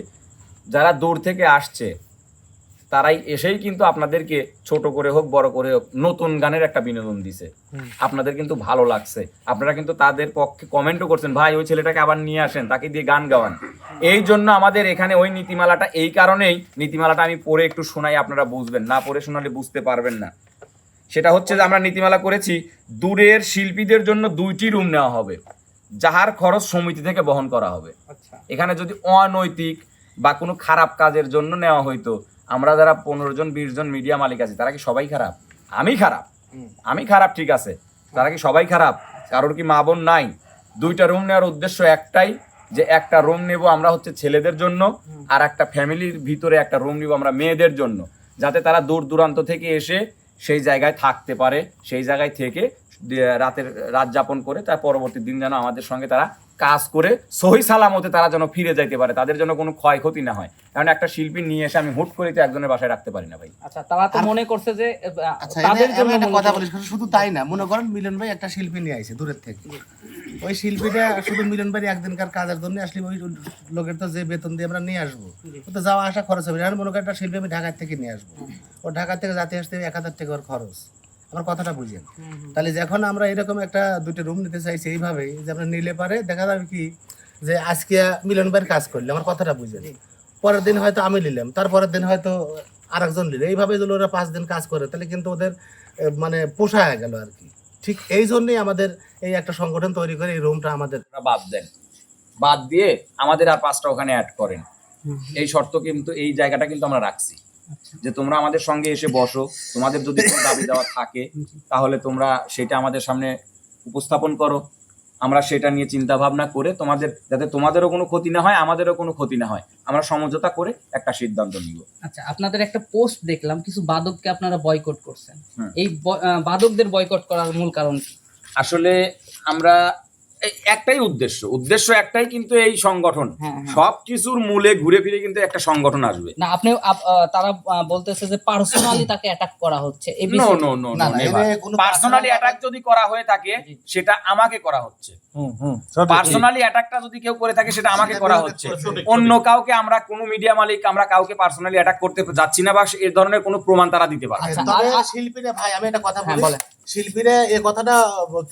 যারা দূর থেকে আসছে তারাই এসেই কিন্তু আপনাদেরকে ছোট করে হোক বড় করে হোক নতুন গানের একটা বিনোদন দিছে। আপনাদের কিন্তু ভালো লাগছে, আপনারা কিন্তু তাদের পক্ষে কমেন্টও করছেন, ভাই ওই ছেলেটাকে আবার নিয়ে আসেন, তাকে দিয়ে গান গাওয়ান। এই জন্য আমাদের এখানে ওই নীতিমালাটা, এই কারণেই নীতিমালাটা আমি পড়ে একটু শোনাই, আপনারা বুঝবেন, না পড়ে শোনালে বুঝতে পারবেন না। সেটা হচ্ছে যে আমরা নীতিমালা করেছি, দূরের শিল্পীদের জন্য 2টি রুম নেওয়া হবে, যাহার খরচ সমিতি থেকে বহন করা হবে। এখানে যদি অনৈতিক বা কোনো খারাপ কাজের জন্য নেওয়া হইতো, আমরা যারা 15 জন 20 জন মিডিয়া মালিক আছি, তারা কি সবাই খারাপ? আমি খারাপ ঠিক আছে, তারা কি সবাই খারাপ? কারোর কি মা বোন নাই? 2টা রুম নেওয়ার উদ্দেশ্য একটাই, যে একটা রুম নেব আমরা হচ্ছে ছেলেদের জন্য, আর একটা ফ্যামিলির ভিতরে একটা রুম নিব আমরা মেয়েদের জন্য, যাতে তারা দূর দূরান্ত থেকে এসে সেই জায়গায় থাকতে পারে, সেই জায়গায় থেকে রাত যাপন করে তার পরবর্তী দিন যেন আমাদের সঙ্গে তারা কাজ করে সহি সালামতে তারা যেন ফিরে যাইতে পারে, তাদের জন্য কোনো ক্ষয়ক্ষতি না হয়। কারণ একটা শিল্পী নিয়ে এসে আমি হুট করে তো একজনের বাসায় রাখতে পারি না ভাই। আচ্ছা, তারা তো মনে করছে যে আচ্ছা, তাদের জন্য একটা মূলত- কথা বলি, শুধু তাই না, মনে করেন মিলন ভাই একটা শিল্পী নিয়ে আইছে দূরের থেকে, ওই শিল্পীটা শুধু মিলন ভাই একদিনকার কাজের জন্য আসলে ওই লোকের তো যে বেতন দিয়ে আমরা নিয়ে আসবো, ও তো যাওয়া আসা খরচ হবে। আর মনে করেন একটা শিল্পী আমি ঢাকার থেকে নিয়ে আসবো, ও ঢাকা থেকে যাতে আসতে 1000 টাকা ওর খরচ। আমার কথাটা বুঝেন। তাহলে যখন আমরা এরকম একটা 2টা রুম নিতে চাইছি এইভাবে, যে আমরা নিলে পারে দেখা যাবে কি, যে আজকে মিলন ভাইয়ের কাজ করলে, আমার কথাটা বুঝেন, পরের দিন হয়তো আমি নিলাম, তারপরের দিন হয়তো আরেকজন নিল, এইভাবে যদি ওরা 5 দিন কাজ করে, তাহলে কিন্তু ওদের মানে পোষায় গেল আর কি। ঠিক এই জন্যই আমাদের এই একটা সংগঠন তৈরি করে এই রুমটা আমাদের বাদ দেন, বাদ দিয়ে আমাদের আর 5টা ওখানে অ্যাড করেন, এই শর্ত কিন্তু, এই জায়গাটা কিন্তু আমরা রাখছি যে তোমরা আমাদের সঙ্গে এসে বসো, তোমাদের যদি কোনো দাবি দেওয়া থাকে তাহলে তোমরা সেটা আমাদের সামনে উপস্থাপন করো, আমরা সেটা নিয়ে চিন্তা ভাবনা করে তোমাদের, যাতে তোমাদেরও কোনো ক্ষতি না হয় আমাদেরও কোনো ক্ষতি না হয়, আমরা সমঝোতা করে একটা সিদ্ধান্ত নিব। আচ্ছা, আপনাদের একটা পোস্ট দেখলাম, কিছু বাদককে আপনারা বয়কট করছেন। হুম। এই বাদকদের বয়কট করার মূল কারণ কি? আসলে আমরা একটাই উদ্দেশ্য একটাই, কিন্তু এই সংগঠন হ্যাঁ, হ্যাঁ। সবকিছুর মূলে ঘুরে ফিরে কিন্তু একটা সংগঠন আসবে। না, আপনি তারা বলতেছে যে পার্সোনালি তাকে অ্যাটাক করা হচ্ছে, এই নো বিষয়ে- নো নো না, না, এর কোনো পার্সোনালি অ্যাটাক যদি করা হয়ে থাকে সেটা আমাকে করা হচ্ছে। পার্সোনালি অ্যাটাকটা যদি কেউ করে থাকে সেটা আমাকে করা হচ্ছে, অন্য কাউকে আমরা কোনো মিডিয়া মালিক আমরা কাউকে পার্সোনালি অ্যাটাক করতে যাচ্ছি না, বা এই ধরনের কোনো প্রমাণ তারা দিতে পারে। আচ্ছা, তবে আর- শিল্পীরা, ভাই আমি একটা কথা হ্যাঁ, বলি, বলেন। শিল্পীরা এই কথাটা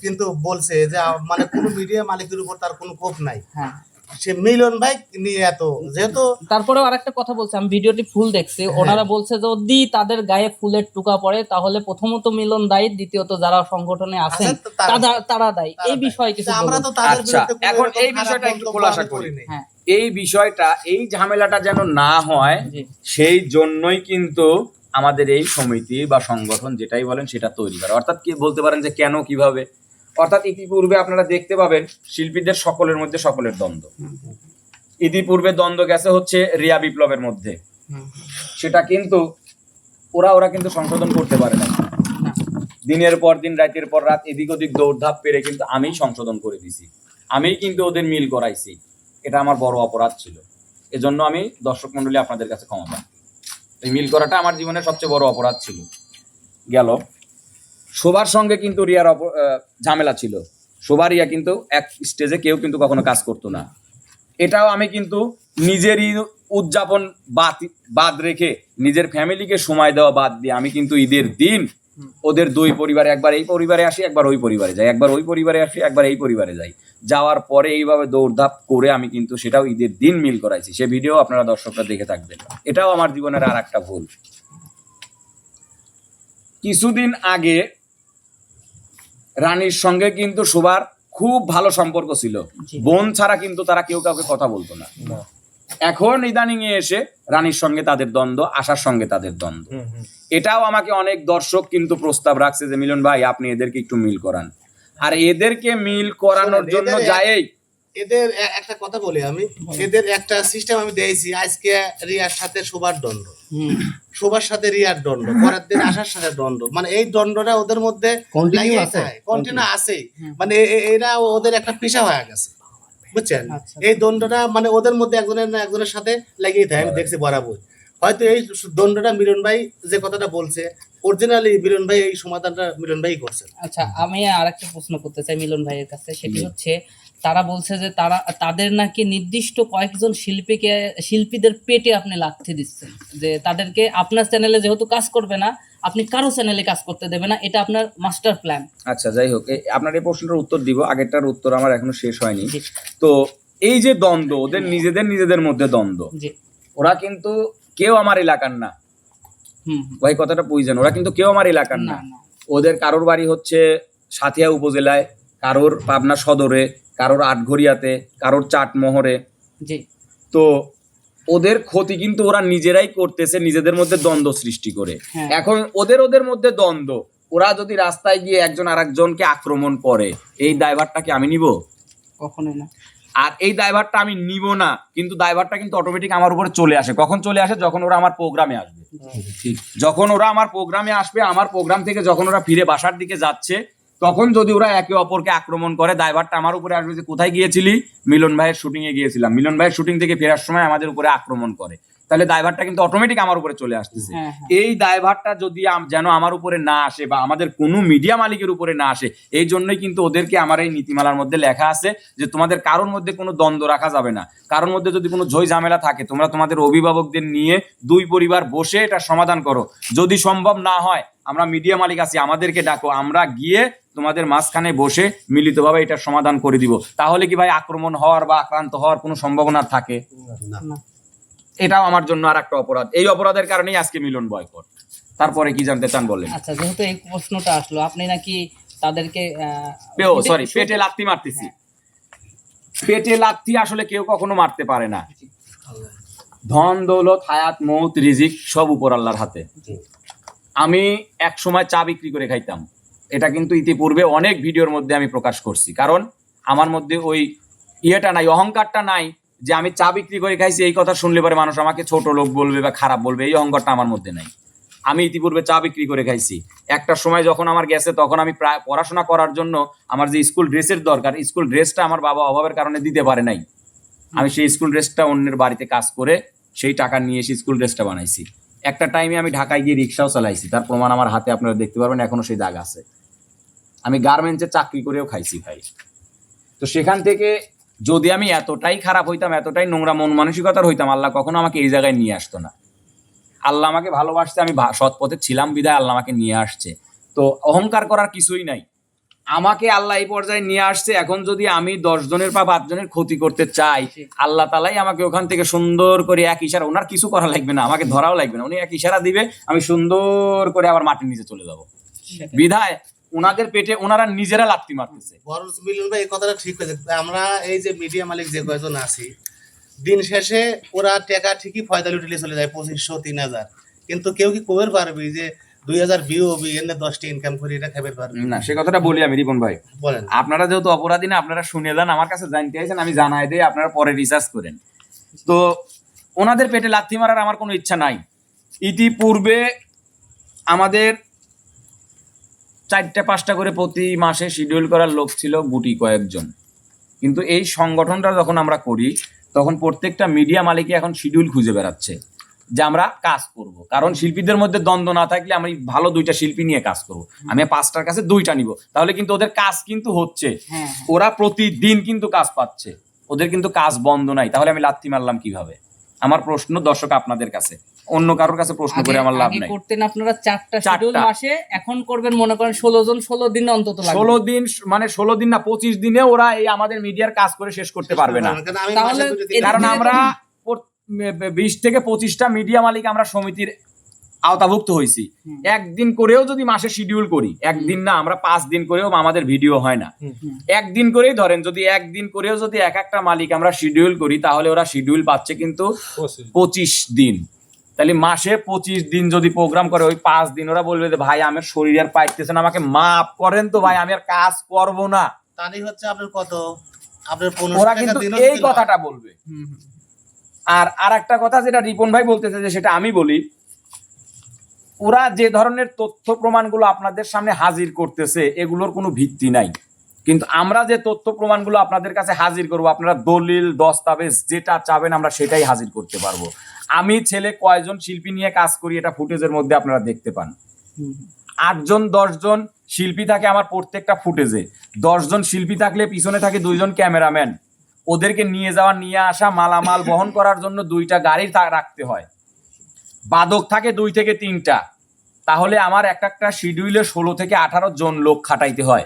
কিন্তু বলছে যে মানে কোনো মিডিয়া মালিকের উপর তার কোনো কোপ নাই, হ্যাঁ, সে মিলন ভাই নিয়ে এত যেহেতু তারপরেও আরেকটা কথা বলছে, আমি ভিডিওটি ফুল দেখছি, ওনারা বলছে যদি তাদের গায়ে ফুলের টুকা পড়ে তাহলে প্রথমত মিলন দায়ী, দ্বিতীয়ত যারা সংগঠনে আছেন আচ্ছা, তারা- তারা দায়ী। এই তারা বিষয়ে কিছু আমরা বলুন। তো তাদের আচ্ছা, বিরুদ্ধে কোনো এখন এরকম এই খারাপ বিষয়টা একটু মন্তব্য খোলাসা আমি করি। করিনি। হ্যাঁ, এই বিষয়টা, এই ঝামেলাটা যেন না হয়, জি। সেই জন্যই কিন্তু আমাদের এই সমিতি বা সংগঠন যেটাই বলেন সেটা তৈরি করা। অর্থাৎ কি বলতে পারেন যে কেন কিভাবে, অর্থাৎ ইতিপূর্বে আপনারা দেখতে পাবেন শিল্পীদের সকলের মধ্যে সকলের দ্বন্দ্ব, ইতিপূর্বে দ্বন্দ্ব গেছে হচ্ছে রিয়া বিপ্লবের মধ্যে, সেটা কিন্তু ওরা কিন্তু সংশোধন করতে পারে না, দিনের পর দিন রাতের পর রাত এদিক ওদিক দৌড়ধাপ পেরে কিন্তু আমিই সংশোধন করে দিছি, আমিই কিন্তু ওদের মিল করাইছি। এটা আমার বড় অপরাধ ছিল, এজন্য আমি দর্শক মন্ডলী আপনাদের কাছে ক্ষমা পাই। এই মিল করাটা আমার জীবনের সবচেয়ে বড় অপরাধ ছিল। গেল শোভার সঙ্গে কিন্তু রিয়ার ঝামেলা ছিল, শোভা রিয়া কিন্তু এক স্টেজে কেউ কিন্তু কখনো কাজ করতো না। এটাও আমি কিন্তু নিজেরই উদযাপন বাদ রেখে, নিজের ফ্যামিলিকে সময় দেওয়া বাদ দিয়ে আমি কিন্তু ঈদের দিন ওদের 2 পরিবারে, একবার এই পরিবারে আসি একবার ওই পরিবারে যাই, একবার ওই পরিবারে আসি একবার এই পরিবারে যাই, যাওয়ার পরে এইভাবে দৌড়ধাপ করে আমি কিন্তু সেটাও ঈদের দিন মিল করাইছি। সে ভিডিও আপনারা দর্শকরা দেখে থাকবেন। এটাও আমার জীবনের আর একটা ভুল। কিছুদিন আগে রানীর সঙ্গে কিন্তু শোভার খুব ভালো সম্পর্ক ছিল, বোন ছাড়া কিন্তু তারা কেউ কাউকে কথা বলতো না। এখন ইদানিং এ এসে রানীর সঙ্গে তাদের দ্বন্দ্ব, আশার সঙ্গে তাদের দ্বন্দ্ব। এটাও আমাকে অনেক দর্শক কিন্তু প্রস্তাব রাখছে যে মিলন ভাই আপনি এদেরকে একটু মিল করান, আর এদেরকে মিল করানোর জন্য যাই এদের একটা কথা বলি আমি, এদের একটা সিস্টেম আমি দিয়েছি, আজকে রিয়ার সাথে শোভার দণ্ড, শোভার সাথে রিয়ার দণ্ড, পরের দিন আশার সাথে দণ্ড, মানে এই দণ্ডটা ওদের মধ্যে Continue আছে। কন্টিনিউ আছে, মানে এরা ওদের একটা পেশা হয়ে গেছে, বুঝছেন? আচ্ছা। এই দণ্ডটা মানে ওদের মধ্যে একজনের না একজনের সাথে লেগেই থাকে, আমি দেখছি বরাবর। হয়তো এই দণ্ডটা মিলন ভাই যে কথাটা বলছে অরিজিনালি মিলন ভাই এই সমাধানটা মিলন ভাই করছেন। আচ্ছা, আমি আরেকটা প্রশ্ন করতে চাই মিলন ভাইয়ের কাছে, সেটি হচ্ছে তারা বলছে যে তাদের নাকি নির্দিষ্ট কয়েকজন শিল্পীদের পেটে আপনি লাথি দিচ্ছেন, যে তাদেরকে আপনার চ্যানেলে যেহেতু কাজ করবে না, আপনি কারো চ্যানেলে কাজ করতে দেবে না, এটা আপনার মাস্টার প্ল্যান। আচ্ছা, যাই হোক, আপনার এই প্রশ্নটার উত্তর দিব, আগেরটার উত্তর আমার এখনো শেষ হয়নি। তো এই যে দ্বন্দ্ব, ওদের নিজেদের মধ্যে দ্বন্দ্ব, ওরা কিন্তু কেউ আমার এলাকার না ভাই, কথাটা বুঝছেন, ওরা কিন্তু কেউ আমার এলাকার না। ওদের কারোর বাড়ি হচ্ছে সাথিয়া উপজেলায়, কারোর পাবনা সদরে, কারোর আটঘরিয়াতে, কারোর চাটমোহরে। তো ওদের ক্ষতি কিন্তু ওরা নিজেরাই করতেছে, নিজেদের মধ্যে দ্বন্দ্ব সৃষ্টি করে। এখন ওদের মধ্যে দ্বন্দ্ব, ওরা যদি রাস্তায় গিয়ে একজন আরেকজনকে আক্রমণ করে, এই দায়ভারটা কি আমি নিব? কখনোই না। আর এই দায়ভারটা আমি নিব না, কিন্তু দায়ভারটা কিন্তু অটোমেটিক আমার উপরে চলে আসে। কখন চলে আসে? যখন ওরা আমার প্রোগ্রামে আসবে। যখন ওরা আমার প্রোগ্রামে আসবে, আমার প্রোগ্রাম থেকে যখন ওরা ফিরে বাসার দিকে যাচ্ছে, তখন যদি ওরা একে অপরকে আক্রমণ করে, দায়ভারটা আমার উপরে আসবে যে কোথায় গিয়েছিলি? মিলন ভাইয়ের শুটিং এ গিয়েছিলাম। মিলন ভাইয়ের শুটিং থেকে ফেরার সময় আমাদের উপরে আক্রমণ করে, তাহলে দায়ভারটা কিন্তু অটোমেটিক আমার উপরে চলে আসতেছে। এই দায়ভারটা যদি যেন আমার উপরে না আসে বা আমাদের কোনো মিডিয়া মালিকের উপরে না আসে, এই জন্যই কিন্তু ওদেরকে আমার এই নীতিমালার মধ্যে লেখা আছে যে তোমাদের কারোর মধ্যে কোনো দ্বন্দ্ব রাখা যাবে না। কারোর মধ্যে যদি কোনো ঝই ঝামেলা থাকে, তোমরা তোমাদের অভিভাবকদের নিয়ে দুই পরিবার বসে এটা সমাধান করো। যদি সম্ভব না হয়, আমরা মিডিয়া মালিক আছি, আমাদেরকে ডাকো, আমরা গিয়ে তোমাদের মাঝখানে বসে মিলিতভাবে এটার সমাধান করে দিব। তাহলে কি ভাই আক্রমণ হওয়ার বা আক্রান্ত হওয়ার কোনো সম্ভাবনা থাকে? এটাও আমার জন্য আর একটা অপরাধ। এই অপরাধের কারণেই আজকে মিলন বয়কট। তারপরে কি জানতে চান বলেন? আচ্ছা, যেহেতু এই প্রশ্নটা আসলো, আপনি নাকি তাদেরকে পেটে লাথি মারতেছি। পেটে লাথি আসলে কেউ কখনো মারতে পারে না। ধন দৌলত, হায়াত, মৌত, রিজিক সব উপর আল্লাহর হাতে। আমি এক সময় চা বিক্রি করে খাইতাম, এটা কিন্তু ইতিপূর্বে অনেক ভিডিওর মধ্যে আমি প্রকাশ করছি। কারণ আমার মধ্যে ওই ইয়েটা নাই, অহংকারটা নাই যে আমি চা বিক্রি করে খাইছি, এই কথা শুনলে পরে মানুষ আমাকে ছোট লোক বলবে বা খারাপ বলবে, এই অহংকারটা আমার মধ্যে নাই। আমি ইতিপূর্বে চা বিক্রি করে খাইছি। একটা সময় যখন আমার গেছে, তখন আমি প্রায় পড়াশোনা করার জন্য আমার যে স্কুল ড্রেসের দরকার, স্কুল ড্রেসটা আমার বাবা অভাবের কারণে দিতে পারে নাই। আমি সেই স্কুল ড্রেসটা অন্যের বাড়িতে কাজ করে সেই টাকা নিয়ে এসে স্কুল ড্রেসটা বানাইছি। একটা টাইমে আমি ঢাকায় গিয়ে রিক্সাও চালাইছি, তার প্রমাণ আমার হাতে আপনারা দেখতে পারবেন, এখনো সেই দাগ আছে। আমি গার্মেন্টসে চাকরি করেও খাইছি ভাই। তো সেখান থেকে যদি আমি এতটাই খারাপ হইতাম, এতটাই নোংরা মন মানসিকতার হইতাম, আল্লাহ কখনো আমাকে এই জায়গায় নিয়ে আসতো না। আল্লাহ আমাকে ভালোবাসছে, আমি সৎ পথে ছিলাম বিদায় আল্লাহ আমাকে নিয়ে আসছে। তো অহংকার করার কিছুই নাই। আমাকে আল্লাহ এই পর্যায়ে নিয়ে আসছে। এখন যদি আমি 10 জনের বা 5 জনের ক্ষতি করতে চাই, আল্লাহ তালাই আমাকে ওখান থেকে সুন্দর করে এক ইশারা, ওনার কিছু করা লাগবে না, আমাকে ধরাও লাগবে না, উনি এক ইশারা দিবে, আমি সুন্দর করে আবার মাটির নিচে চলে যাব। বিধায় ওনাদের পেটে ওনারা নিজেরা লাথি মারতেছে। বরঞ্চ মিলন ভাই এই কথাটা ঠিক হয়েছে। আমরা এই যে মিডিয়া মালিক যে কয়জন আছি, দিন শেষে ওরা টাকা ঠিকই ফয়দা লুটিলে চলে যায় 2500 3000, কিন্তু কেউ কি কবের পারবি যে 2000 ভিউ হবে এনে 10টা ইনকাম করে এটা খাবার পারবি না? সে কথাটা বলি আমি রিপন ভাই, বলেন। আপনারা যেহেতু অপরাধী না, আপনারা শুনে যান, আমার কাছে জানতে চাইছেন, আমি জানাই দেই, আপনারা পরে রিসার্চ করেন। তো ওনাদের পেটে লাথি মারার আমার কোনো ইচ্ছা নাই। ইতিপূর্বে আমাদের 4-5টা করে প্রতি মাসে শিডিউল করার লোক ছিল গুটি কয়েকজন, কিন্তু এই সংগঠনটা যখন আমরা করি, তখন প্রত্যেকটা মিডিয়া মালিকই এখন শিডিউল খুঁজে বেড়াচ্ছে যে আমরা কাজ করব। কারণ শিল্পীদের মধ্যে দ্বন্দ্ব না থাকলে আমি ভালো 2টা শিল্পী নিয়ে কাজ করব, আমি 5টার কাছে 2টা নিব, তাহলে কিন্তু ওদের কাজ কিন্তু হচ্ছে, ওরা প্রতিদিন কিন্তু কাজ পাচ্ছে, ওদের কিন্তু কাজ বন্ধ নাই। তাহলে আমি লাথি মারলাম কিভাবে? আমার প্রশ্ন দর্শক আপনাদের কাছে, অন্য কারোর কাছে প্রশ্ন করে আমার লাভ নাই। করতেন আপনারা 4টা শিডিউল মাসে, এখন করবেন মনে করেন 16 জন, 16 দিন অন্তত লাগবে। 16 দিন মানে 16 দিন না, 25 দিনে ওরা এই আমাদের মিডিয়ার কাজ করে শেষ করতে পারবে না। কারণ আমরা 20 থেকে 25টা মিডিয়া মালিক আমরা সমিতির আওতাভুক্ত হয়েছি। একদিন করেও যদি মাসে শিডিউল করি, একদিন না, আমরা 5 দিন করেও আমাদের ভিডিও হয় না। একদিন করেই ধরেন, যদি একদিন করেও যদি এক একটা মালিক আমরা শিডিউল করি, তাহলে ওরা শিডিউল পাচ্ছে কিন্তু 25 দিন। তাহলে মাসে 25 দিন যদি প্রোগ্রাম করে, ওই 5 দিন ওরা বলবে যে ভাই আমার শরীর আর পাইতেছে না, আমাকে মাফ করেন তো ভাই, আমি আর কাজ করব না। তাই হচ্ছে আপনার কত, আপনার 15 ওরা টাকা কিন্তু দিন এই কথাটা বলবে। আর একটা কথা যেটা রিপন ভাই বলতেছে, যে সেটা আমি বলি, ওরা যে ধরনের তথ্য প্রমাণগুলো আপনাদের সামনে হাজির করতেছে, এগুলোর কোনো ভিত্তি নাই। কিন্তু আমরা যে তথ্য প্রমাণগুলো আপনাদের কাছে হাজির করব, আপনারা দলিল দস্তাবেজ যেটা চাবেন আমরা সেটাই হাজির করতে পারবো। আমি ছেলে কয়জন শিল্পী নিয়ে কাজ করি, এটা ফুটেজের মধ্যে আপনারা দেখতে পান। 8 জন 10 জন শিল্পী থাকে আমার প্রত্যেকটা ফুটেজে। 10 জন শিল্পী থাকলে পিছনে থাকে 2 জন ক্যামেরাম্যান। ওদেরকে নিয়ে যাওয়া নিয়ে আসা মালামাল বহন করার জন্য 2টা গাড়ি রাখতে হয়। বাদক থাকে 2 থেকে 3টা। তাহলে আমার একটা শিডিউলে 16 থেকে 18 জন লোক খাটাইতে হয়।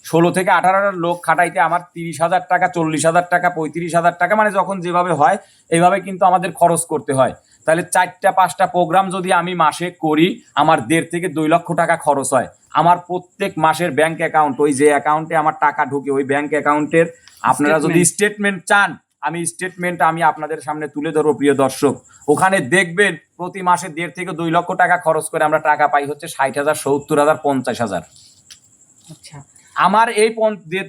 16 থেকে 18 লোক খাটাইতে আমার 30,000 টাকা, 40,000 টাকা, 35,000 টাকা, মানে যখন যেভাবে হয় এইভাবে কিন্তু আমাদের খরচ করতে হয়। তাহলে 4টা-5টা প্রোগ্রাম যদি আমি মাসে করি, আমার 1.5 থেকে 2 লক্ষ টাকা খরচ হয়। আমার প্রত্যেক মাসের ব্যাংক অ্যাকাউন্ট, ওই যে অ্যাকাউন্টে আমার টাকা ঢুকে, ওই ব্যাংক অ্যাকাউন্টের আপনারা যদি স্টেটমেন্ট চান, আমি স্টেটমেন্ট আমি আপনাদের সামনে তুলে ধরবো প্রিয় দর্শক। ওখানে দেখবেন প্রতি মাসে 1.5 থেকে 2 লক্ষ টাকা খরচ করে আমরা টাকা পাই হচ্ছে 60,000, 70,000, 50,000। আচ্ছা, আমার এই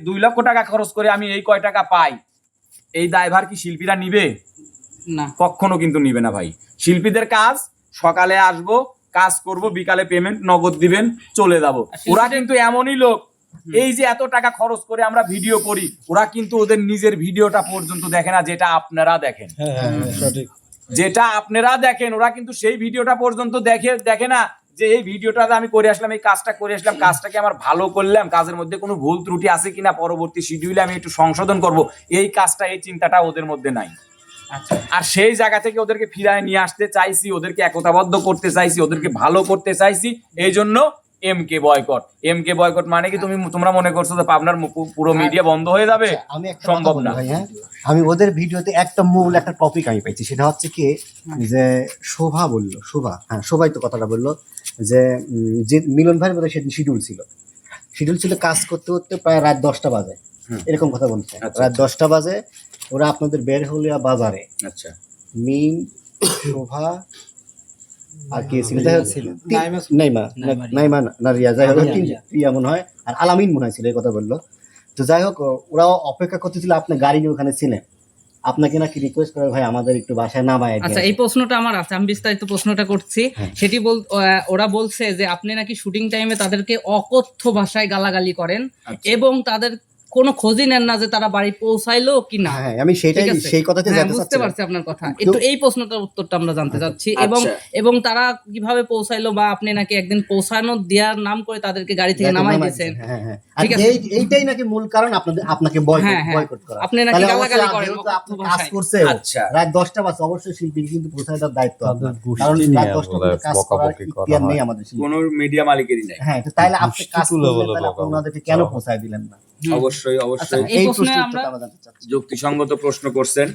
2 লক্ষ টাকা খরচ করে আমি এই কয় টাকা পাই, এই দায়ভার কি শিল্পীরা নিবে? না, কখনো কিন্তু নিবে না ভাই। শিল্পীদের কাজ সকালে আসবো, কাজ করব, বিকালে পেমেন্ট নগদ দিবেন, চলে যাব। ওরা কিন্তু এমনই লোক, এই যে এত টাকা খরচ করে আমরা ভিডিও করি, ওরা কিন্তু ওদের নিজের ভিডিওটা পর্যন্ত দেখে না, যেটা আপনারা দেখেন। যেটা আপনারা দেখেন, ওরা কিন্তু সেই ভিডিওটা পর্যন্ত দেখে না যে এই ভিডিওটা আমি করে আসলাম, এই কাজটা করে আসলাম, কাজটাকে আমার ভালো করলাম, কাজের মধ্যে কোনো ভুল ত্রুটি আছে কিনা, পরবর্তী শিডিউলে আমি একটু সংশোধন করব, এই কাজটা, এই চিন্তাটা ওদের মধ্যে নাই। আচ্ছা, আর সেই জায়গা থেকে ওদেরকে ফিরায় নিয়ে আসতে চাইছি, ওদেরকে একতাবদ্ধ করতে চাইছি, ওদেরকে ভালো করতে চাইছি। এই জন্য এমকে বয়কট। এমকে বয়কট মানে কি তোমরা মনে করছো যে পাবনার পুরো মিডিয়া বন্ধ হয়ে যাবে? আমি একটা সম্ভব না। ভাই, হ্যাঁ, আমি ওদের ভিডিওতে একটা মূল একটা টপিক আমি পাইছি, সেটা হচ্ছে কি যে শোভা বললো, শোভাই তো কথাটা বললো যে যে মিলন ভাইয়ের মধ্যে সেদিন শিডিউল ছিল কাজ করতে করতে প্রায় রাত 10টা বাজে, এরকম কথা বলছে। রাত 10টা বাজে ওরা আপনাদের বের হলিয়া বাজারে, আচ্ছা, মিম, শোভা আর কে ছিল, নাইমা না রিয়া, যাই হোক রিয়া মনে হয়, আর আলামিন মনে হয় ছিল, এই কথা বললো। তো যাই হোক, ওরা অপেক্ষা করতেছিল, আপনি গাড়ি নিয়ে ওখানে ছিলেন, আপনাকে নাকি রিকোয়েস্ট করে ভাই আমাদের একটু বাসায় নামায়। আচ্ছা, এই প্রশ্নটা আমার আছে, আমি বিস্তারিত প্রশ্নটা করছি। সেটি ওরা বলছে যে আপনি নাকি শুটিং টাইমে তাদেরকে অকথ্য ভাষায় গালাগালি করেন এবং তাদের কোনো খোঁজই নেন না যে তারা বাড়ি পৌঁছাইলো কিনা। হ্যাঁ, আমি সেই কথাতে যেতে বুঝতে পারছি আপনার কথা। একটু এই প্রশ্নটার উত্তরটা আমরা জানতে চাচ্ছি। এবং তারা কিভাবে পৌঁছাইলো, বা আপনি নাকি একদিন পৌঁছানো দেওয়ার নাম করে তাদেরকে গাড়ি থেকে নামাই দিয়েছেন। ঠিক আছে, এইটাই নাকি মূল কারণ আপনাকে বয়কট করা। আপনি নাকি গালাগালি করেন, আপনি কাজ করছে রাত 10টা বাজে, অবশ্যই শিল্পী কিন্তু পৌঁছায় দেওয়ার দায়িত্ব আপনার, কারণ রাত 10টা পর্যন্ত কাজ করার ইখতিয়ার নেই আমাদের শিল্পী, কোনো মিডিয়া মালিকেরই নাই। হ্যাঁ, তাইলে আপনি কাজ করলেন, তাহলে আপনি ওনাদেরকে কেন পৌঁছায় দিলেন না? অবশ্যই এই প্রশ্নে আমরা যুক্তিসঙ্গত প্রশ্ন করছেন।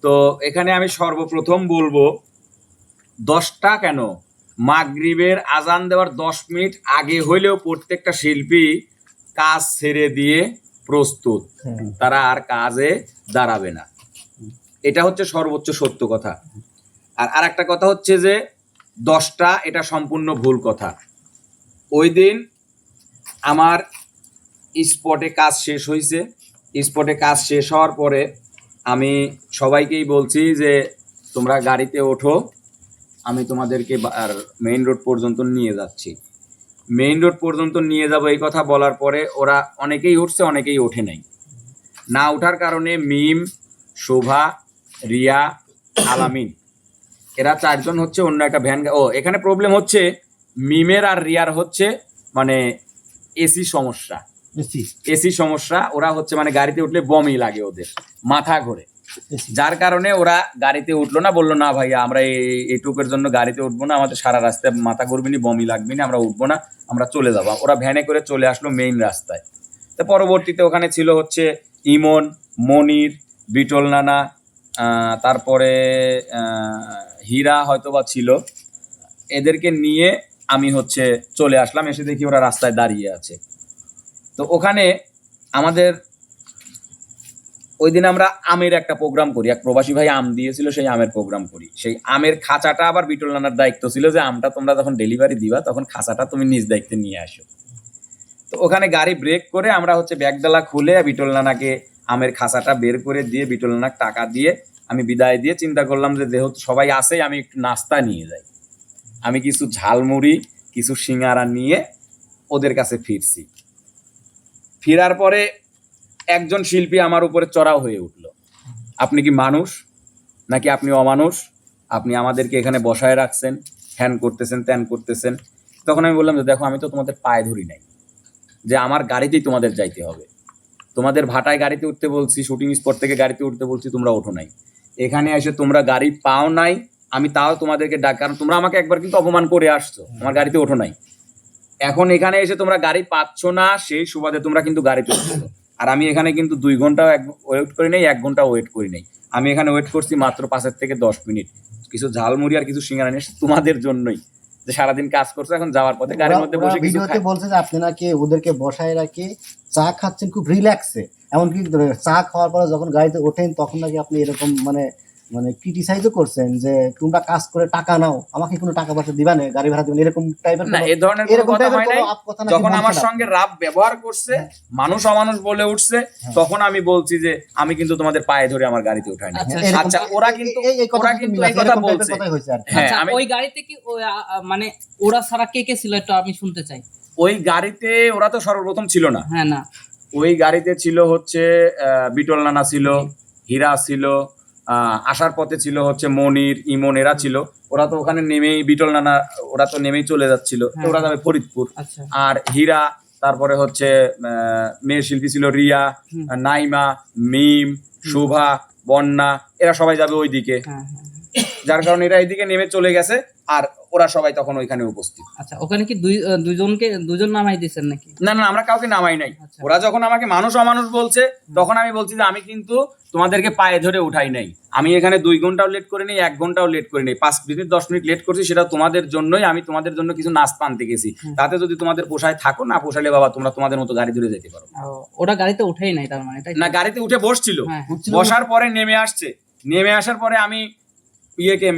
তো এখানে আমি সর্বপ্রথম বলবো, 10টা কেন, মাগরিবের আজান দেওয়ার 10 মিনিট আগে হইলেও প্রত্যেকটা শিল্পী কাজ ছেড়ে দিয়ে প্রস্তুত, তারা আর কাজে দাঁড়াবে না। এটা হচ্ছে সর্বোচ্চ সত্য কথা। আর আরেকটা কথা হচ্ছে যে 10টা, এটা সম্পূর্ণ ভুল কথা। ওই দিন আমার স্পটে কাজ শেষ হয়েছে। স্পটে কাজ শেষ হওয়ার পরে আমি সবাইকেই বলছি যে তোমরা গাড়িতে ওঠো, আমি তোমাদেরকে আর মেইন রোড পর্যন্ত নিয়ে যাচ্ছি। মেইন রোড পর্যন্ত নিয়ে যাব, এই কথা বলার পরে ওরা অনেকেই উঠছে, অনেকেই ওঠে নাই। না ওঠার কারণে মিম, শোভা, রিয়া, আলামিন, এরা 4 জন হচ্ছে অন্য একটা ভ্যান। এখানে প্রবলেম হচ্ছে মিমের আর রিয়ার হচ্ছে মানে এসি সমস্যা। ওরা হচ্ছে মানে গাড়িতে উঠলে বমি লাগে, ওদের মাথা ঘোরে, যার কারণে ওরা গাড়িতে উঠলো না। বললো না ভাইয়া, আমরা এইটুকের জন্য গাড়িতে উঠবো না, আমাদের সারা রাস্তায় মাথা ঘুরবে না, বমি লাগবে না, আমরা উঠবো না, আমরা চলে যাবো। ওরা ভ্যানে করে চলে আসলো মেইন রাস্তায়। তো পরবর্তীতে ওখানে ছিল হচ্ছে ইমন, মনির, বিটল নানা, তারপরে হীরা হয়তোবা ছিল। এদেরকে নিয়ে আমি হচ্ছে চলে আসলাম, এসে দেখি ওরা রাস্তায় দাঁড়িয়ে আছে। তো ওখানে আমাদের ওই দিন আমরা আমের একটা প্রোগ্রাম করি, এক প্রবাসী ভাই আম দিয়েছিল, সেই আমের প্রোগ্রাম করি। সেই আমের খাঁচাটা আবার বিটল নানার দায়িত্ব ছিল যে আমটা তোমরা যখন ডেলিভারি দিবা তখন খাঁচাটা তুমি নিজ দায়িত্বে নিয়ে আসো। তো ওখানে গাড়ি ব্রেক করে আমরা হচ্ছে ব্যাগডালা খুলে বিটল নানাকে আমের খাঁচাটা বের করে দিয়ে বিটল নানাকে টাকা দিয়ে আমি বিদায় দিয়ে চিন্তা করলাম যে যেহেতু সবাই আসে, আমি একটু নাস্তা নিয়ে যাই। আমি কিছু ঝালমুড়ি, কিছু সিঙ্গারা নিয়ে ওদের কাছে ফিরছি। ফেরার পরে একজন শিল্পী আমার উপরে চড়াও হয়ে উঠল, আপনি কি মানুষ নাকি আপনি অমানুষ? আপনি আমাদেরকে এখানে বসায় রাখছেন, হ্যান করতেছেন, ত্যান করতেছেন। তো তখন আমি বললাম যে দেখো আমি তো তোমাদের পায়ে ধরি নাই, যে আমার গাড়িতেই তোমাদের যাইতে হবে, তোমাদের ভাটায় গাড়িতে উঠতে বলছি, শুটিং স্পট থেকে গাড়িতে উঠতে বলছি, তোমরা ওঠো নাই, এখানে এসে তোমরা গাড়ি পাও নাই, আমি তাও তোমাদেরকে ডাক, কারণ তোমরা আমাকে একবার কিন্তু অপমান করে আসছো, আমার গাড়িতে ওঠো নাই, এখন এখানে এসে তোমরা গাড়ি পাচ্ছ না, সেই সুবাদে তোমরা কিন্তু গাড়িতে উঠছো। আর আমি এখানে কিন্তু 2 ঘন্টা ওয়েট করি নাই, 1 ঘন্টা ওয়েট করি নাই, আমি এখানে ওয়েট করছি মাত্র 5 থেকে 10 মিনিট, কিছু ঝালমুড়ি আর কিছু সিঙ্গারা নিয়ে এসে তোমাদের জন্যই, যে সারাদিন কাজ করছো, এখন যাওয়ার পথে গাড়ির মধ্যে বসে কিছু ভিডিওতে বলছে যে আপনি নাকি ওদেরকে বসায় রাখে চা খাচ্ছেন খুব রিল্যাক্সে, এমনকি চা খাওয়ার পরে যখন গাড়িতে ওঠেন তখন নাকি আপনি এরকম মানে মানে ক্রিটিসাইজও করছেন যে তোমরা কাজ করে টাকা নাও, আমাকে কোনো টাকা পয়সা দিবা না, গাড়ি ভাড়া দিবেন, এরকম টাইপের না, এই ধরনের কোনো কথা হয় নাই। যখন আমার সঙ্গে রাব ব্যবহার করছে, মানুষ অমানুষ বলে উঠছে, তখন আমি বলছি যে আমি কিন্তু তোমাদের পায়ে ধরে আমার গাড়িতে উঠাই না। আচ্ছা, ওরা কিন্তু এই কথা বলছে। হ্যাঁ, ওই গাড়িতে কি মানে ওরা ছাড়া কে কে ছিল একটু আমি শুনতে চাই। ওই গাড়িতে ওরা তো সর্বপ্রথম ছিল না। হ্যাঁ, না, ওই গাড়িতে ছিল হচ্ছে বিটল নানা ছিল, হীরা ছিল, আসার পথে ছিল হচ্ছে মনির, ইমন, এরা ছিল। ওরা তো ওখানে নেমেই, বিটল নানা ওরা তো নেমেই চলে যাচ্ছিল, তো ওরা যাবে ফরিদপুর। আর হীরা, তারপরে হচ্ছে মেয়ে শিল্পী ছিল রিয়া, নাইমা, মিম, শুভা, বন্যা, এরা সবাই যাবে ওইদিকে, যার কারণে এরা এইদিকে নেমে চলে গেছে, আর ওরা সবাই তখন ওইখানে উপস্থিত। আচ্ছা, ওখানে কি দুজন নামাই দিয়েছেন নাকি? না না, আমরা কাউকে নামাই নাই। ওরা যখন আমাকে মানুষ অমানুষ বলছে, তখন আমি বলছি যে আমি কিন্তু তোমাদেরকে পায়ে ধরে উঠাই নাই, আমি এখানে 2 ঘন্টাও লেট করে নেই, 1 ঘন্টাও লেট করে নেই, 5 মিনিট 10 মিনিট লেট করছি, সেটা তোমাদের জন্যই। আমি তোমাদের জন্য কিছু নাস্তা আনতে গেছি, তাতে যদি তোমাদের পোষায় থাকো, না পোষালে বাবা তোমরা তোমাদের মতো গাড়ি ধরে যেতে পারো। ওরা গাড়িতে উঠেই নাই তার মানে? না, গাড়িতে উঠে বসছিল, বসার পরে নেমে আসছে, নেমে আসার পরে আমি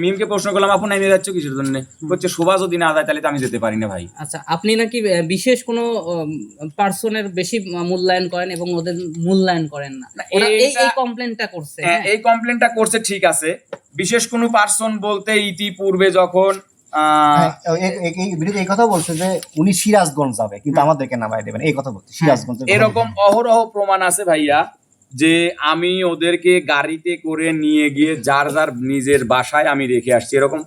মিমকে প্রশ্ন করলাম, আপু নেমে যাচ্ছ কিসের জন্য? বলছে শোভা যদি না যায় তাহলে তো আমি যেতে পারি না ভাই। আচ্ছা, আপনি নাকি বিশেষ কোনো পার্সনের বেশি মূল্যায়ন করেন এবং ওদের মূল্যায়ন করেন না, এই কমপ্লেনটা করছে? হ্যাঁ, এই কমপ্লেনটা করছে, ঠিক আছে। বিশেষ কোনো পার্সন বলতে ইতিপূর্বে যখন এই কথা বলছে যে উনি সিরাজগঞ্জ যাবে কিন্তু আমাদেরকে নামাই দেবেন, এই কথা বলছে সিরাজগঞ্জ। এরকম অহরহ প্রমাণ আছে ভাইয়া, যে আমি ওদেরকে গাড়িতে করে নিয়ে গিয়ে যার যার নিজের বাসায় আমি রেখে আসছি, এরকম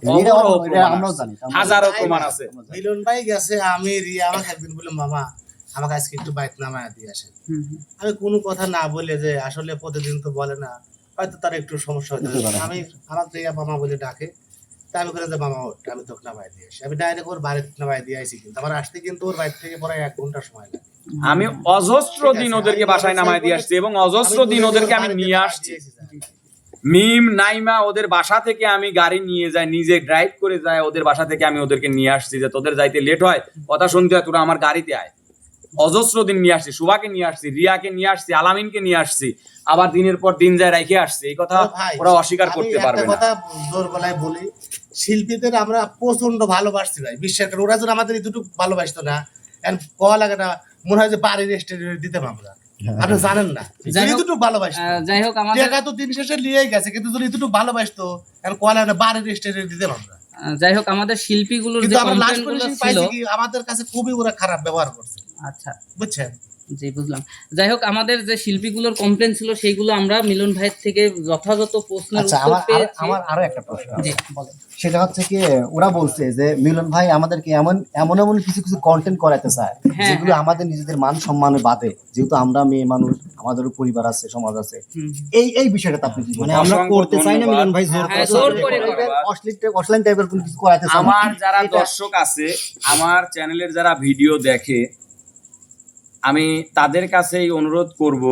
হাজারো প্রমাণ আছে। মিলন ভাই গেছে, আমি রিয়া আমাকে একদিন বললো মামা আমাকে আজকে একটু বাইক নামায় দিয়ে আসেন। আমি কোনো কথা না বলে, যে আসলে প্রতিদিন তো বলে না, হয়তো তার একটু সমস্যা হতে পারে, আমি আমার রিয়া মামা বলে ডাকে, তা আমি করে যে মামা ওঠ, আমি তোকে নামায় দিয়ে আসি। আমি ডাইরেক্ট ওর বাড়িতে নামায় দিয়ে আসি, কিন্তু আমার আসতে কিন্তু ওর বাড়ি থেকে প্রায় 1 ঘন্টা সময় লাগে। আমি অজস্র দিন ওদেরকে বাসায় নামায় দিয়ে আসছি, এবং অজস্র দিন ওদেরকে আমি নিয়ে আসছি। মিম, নাইমা, ওদের বাসা থেকে আমি গাড়ি নিয়ে যাই, নিজে ড্রাইভ করে যাই, ওদের বাসা থেকে আমি ওদেরকে নিয়ে আসছি, যে তোদের যাইতে লেট হয়, কথা শুনতে হয়, তোরা আমার গাড়িতে আয়। অজস্র দিন নিয়ে আসছি, শুভাকে নিয়ে আসছি, রিয়াকে নিয়ে আসছি, আলামিনকে নিয়ে আসছি, আবার দিনের পর দিন যায় রেখে আসছি। এই কথা ওরা অস্বীকার করতে পারবে না। কথা জোর গলায় বলি, শিল্পীদের আমরা প্রচন্ড ভালোবাসছি ভাই, বিশ্বাস করে। ওরা যদি আমাদের এতটুকু ভালোবাসতো না, কল লাগে না, মনে হয় যে বাড়ির রেস্টুরেন্ট দিতাম আমরা। আপনি জানেন না, এতটুকু ভালোবাসতো। যাই হোক, আমাদের তো দিন শেষে নিয়েই গেছে, কিন্তু যদি এতটুকু ভালোবাসতো, কল লাগে না, বাড়ির রেস্টুরেন্ট দিতাম আমরা। যাই হোক, আমাদের শিল্পীগুলোর যে কমপ্লেইনগুলো ছিল, আমাদের কাছে খুবই ওরা খারাপ ব্যবহার করছে। আচ্ছা, বুঝছেন? জি, বুঝলাম। যাই হোক, আমাদের যে শিল্পীগুলোর কমপ্লেইন ছিল সেইগুলো আমরা মিলন ভাইয়ের থেকে যথাযথ প্রশ্নের উত্তর পেয়েছি। আমার আরো একটা প্রশ্ন আছে, সেটা হচ্ছে কি, ওরা বলছে যে মিলন ভাই আমাদেরকে এমন এমন কিছু কন্টেন্ট করাতে চায় যেগুলো আমাদের নিজেদের মান সম্মানে বাদে, যেহেতু আমরা মেয়ে মানুষ, আমাদেরও পরিবার আছে, সমাজ আছে। এই বিষয়টা আপনি কি বলেন? আমরা করতে চাই না মিলন ভাই জোর করে অশ্লীল টাইপের কোনো কিছু করাতে চায়। আমার যারা দর্শক আছে, আমার চ্যানেলের যারা ভিডিও দেখে, আমি তাদের কাছেই অনুরোধ করব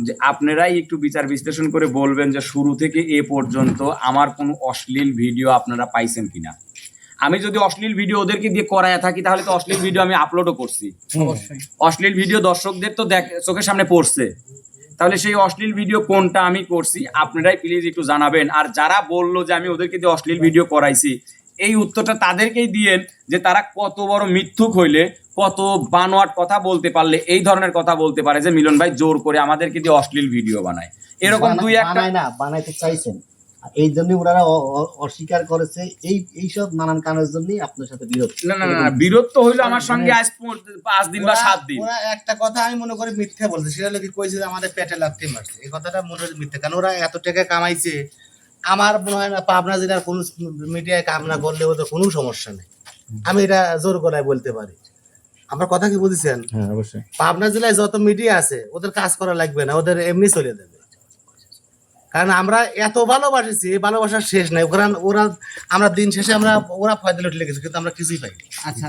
যে আপনারাই একটু বিচার বিশ্লেষণ করে বলবেন যে শুরু থেকে এ পর্যন্ত আমার কোনো অশ্লীল ভিডিও আপনারা পাইছেন কিনা। আমি যদি অশ্লীল ভিডিও ওদেরকে দিয়ে করায় থাকি, তাহলে তো অশ্লীল ভিডিও আমি আপলোডও করছি, অশ্লীল ভিডিও দর্শকদের তো চোখের সামনে পড়ছে, তাহলে সেই অশ্লীল ভিডিও কোনটা আমি করছি আপনারাই প্লিজ একটু জানাবেন। আর যারা বললো যে আমি ওদেরকে দিয়ে অশ্লীল ভিডিও করাইছি, এই উত্তরটা তাদেরকেই দিয়েন যে তারা কত বড় মিথ্যুক হইলে, কত বানোয়াট কথা বলতে পারলে এই ধরনের কথা বলতে পারে যে মিলন ভাই জোর করে আমাদেরকে দিয়ে অশ্লীল ভিডিও বানায়। এরকম দুই একটা বানাইতে চাইছেন, এই জন্য ওনারা অস্বীকার করেছে, এইসব নানান কারণের জন্যই আপনার সাথে বিরোধ। না, বিরোধ তো হইলো আমার সঙ্গে আজ 5 দিন বা 7 দিন। ওরা একটা কথা আমি মনে করি মিথ্যা বলছে, সেটা হলো কি, কইছে যে আমাদের পেটে লাথি মারছে। এই কথাটা মনে হয় মিথ্যা, কারণ ওরা এত টাকা কামাইছে। আমার মনে হয় না পাবনা জেলার কোনো মিডিয়ায় কামনা করলে ওদের কোনো সমস্যা নেই, আমি এটা জোর গলায় বলতে পারি। আমার কথা কি বুঝেছেন? হ্যাঁ অবশ্যই। পাবনা জেলায় যত মিডিয়া আছে ওদের কাজ করা লাগবে না, ওদের এমনি চলে যাবে। কারণ আমরা এত ভালোবাসেছি, এই ভালোবাসার শেষ নাই। ওরা আমরা দিন শেষে ওরা ফয়দা লুটে গেছে, কিন্তু আমরা কিছুই পাই। আচ্ছা,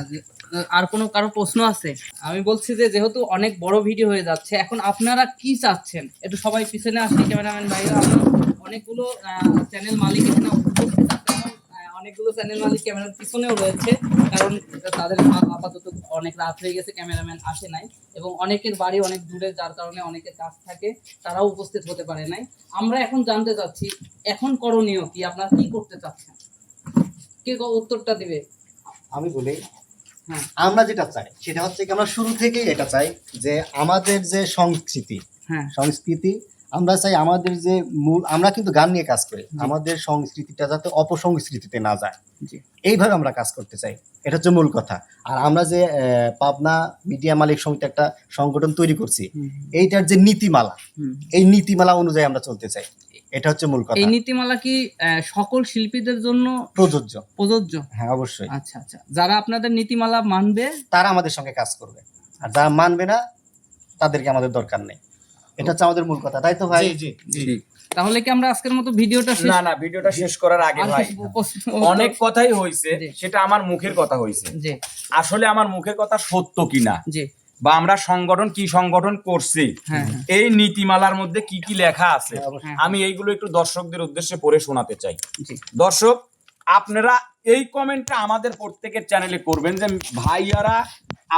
আর কোনো কারো প্রশ্ন আছে? আমি বলছি যে যেহেতু অনেক বড় ভিডিও হয়ে যাচ্ছে, এখন আপনারা কি চাচ্ছেন? একটু সবাই পিছনে আসে, ক্যামেরাম্যান ভাইরা। আমরা অনেকগুলো চ্যানেল মালিক এখানে উপস্থিত আছে, অনেকগুলো চ্যানেল মালিক ক্যামেরার পিছনেও রয়েছে, কারণ তাদের আপাতত অনেক রাত হয়ে গেছে, ক্যামেরাম্যান আসে নাই, এবং অনেকের বাড়ি অনেক দূরে, যার কারণে অনেকের কাজ থাকে, তারাও উপস্থিত হতে পারে নাই। আমরা এখন জানতে চাচ্ছি এখন করণীয় কি, আপনারা কি করতে চাচ্ছেন? কে উত্তরটা দিবে? আমি বলি, হ্যাঁ। আমরা যেটা চাই সেটা হচ্ছে কি, আমরা শুরু থেকেই এটা চাই যে আমাদের যে সংস্কৃতি আমরা চাই, আমাদের যে মূল, আমরা কিন্তু গান নিয়ে কাজ করি, আমাদের সংস্কৃতিটা যাতে অপসংস্কৃতিতে না যায়, এইভাবে আমরা কাজ করতে চাই। এটা হচ্ছে মূল কথা। আর আমরা যে পাবনা মিডিয়া মালিক সমিতি একটা সংগঠন তৈরি করছি, এইটার যে নীতিমালা, এই নীতিমালা অনুযায়ী আমরা চলতে চাই। এটা হচ্ছে মূল কথা। এই নীতিমালা কি সকল শিল্পীদের জন্য প্রযোজ্য? হ্যাঁ, অবশ্যই। আচ্ছা আচ্ছা, যারা আপনাদের নীতিমালা মানবে তারা আমাদের সঙ্গে কাজ করবে, আর যারা মানবে না তাদেরকে আমাদের দরকার নেই। এটা হচ্ছে আমাদের মূল কথা, তাই তো ভাই? জি। তাহলে কি আমরা আজকের মতো ভিডিওটা শেষ? না, ভিডিওটা শেষ করার আগে আর ভাই, কিছু প্রশ্ন? অনেক কথাই হয়েছে, জি। সেটা আমার মুখের কথা হয়েছে। জি আসলে আমার মুখের কথা সত্য কিনা, জি, বা আমরা সংগঠন করছি, হ্যাঁ, এই নীতিমালার মধ্যে কি কি লেখা আছে, হ্যাঁ। আমি এইগুলো একটু দর্শকদের উদ্দেশ্যে পড়ে শোনাতে চাই। জি। দর্শক, আপনারা এই কমেন্টটা আমাদের প্রত্যেকের চ্যানেলে করবেন যে ভাইয়ারা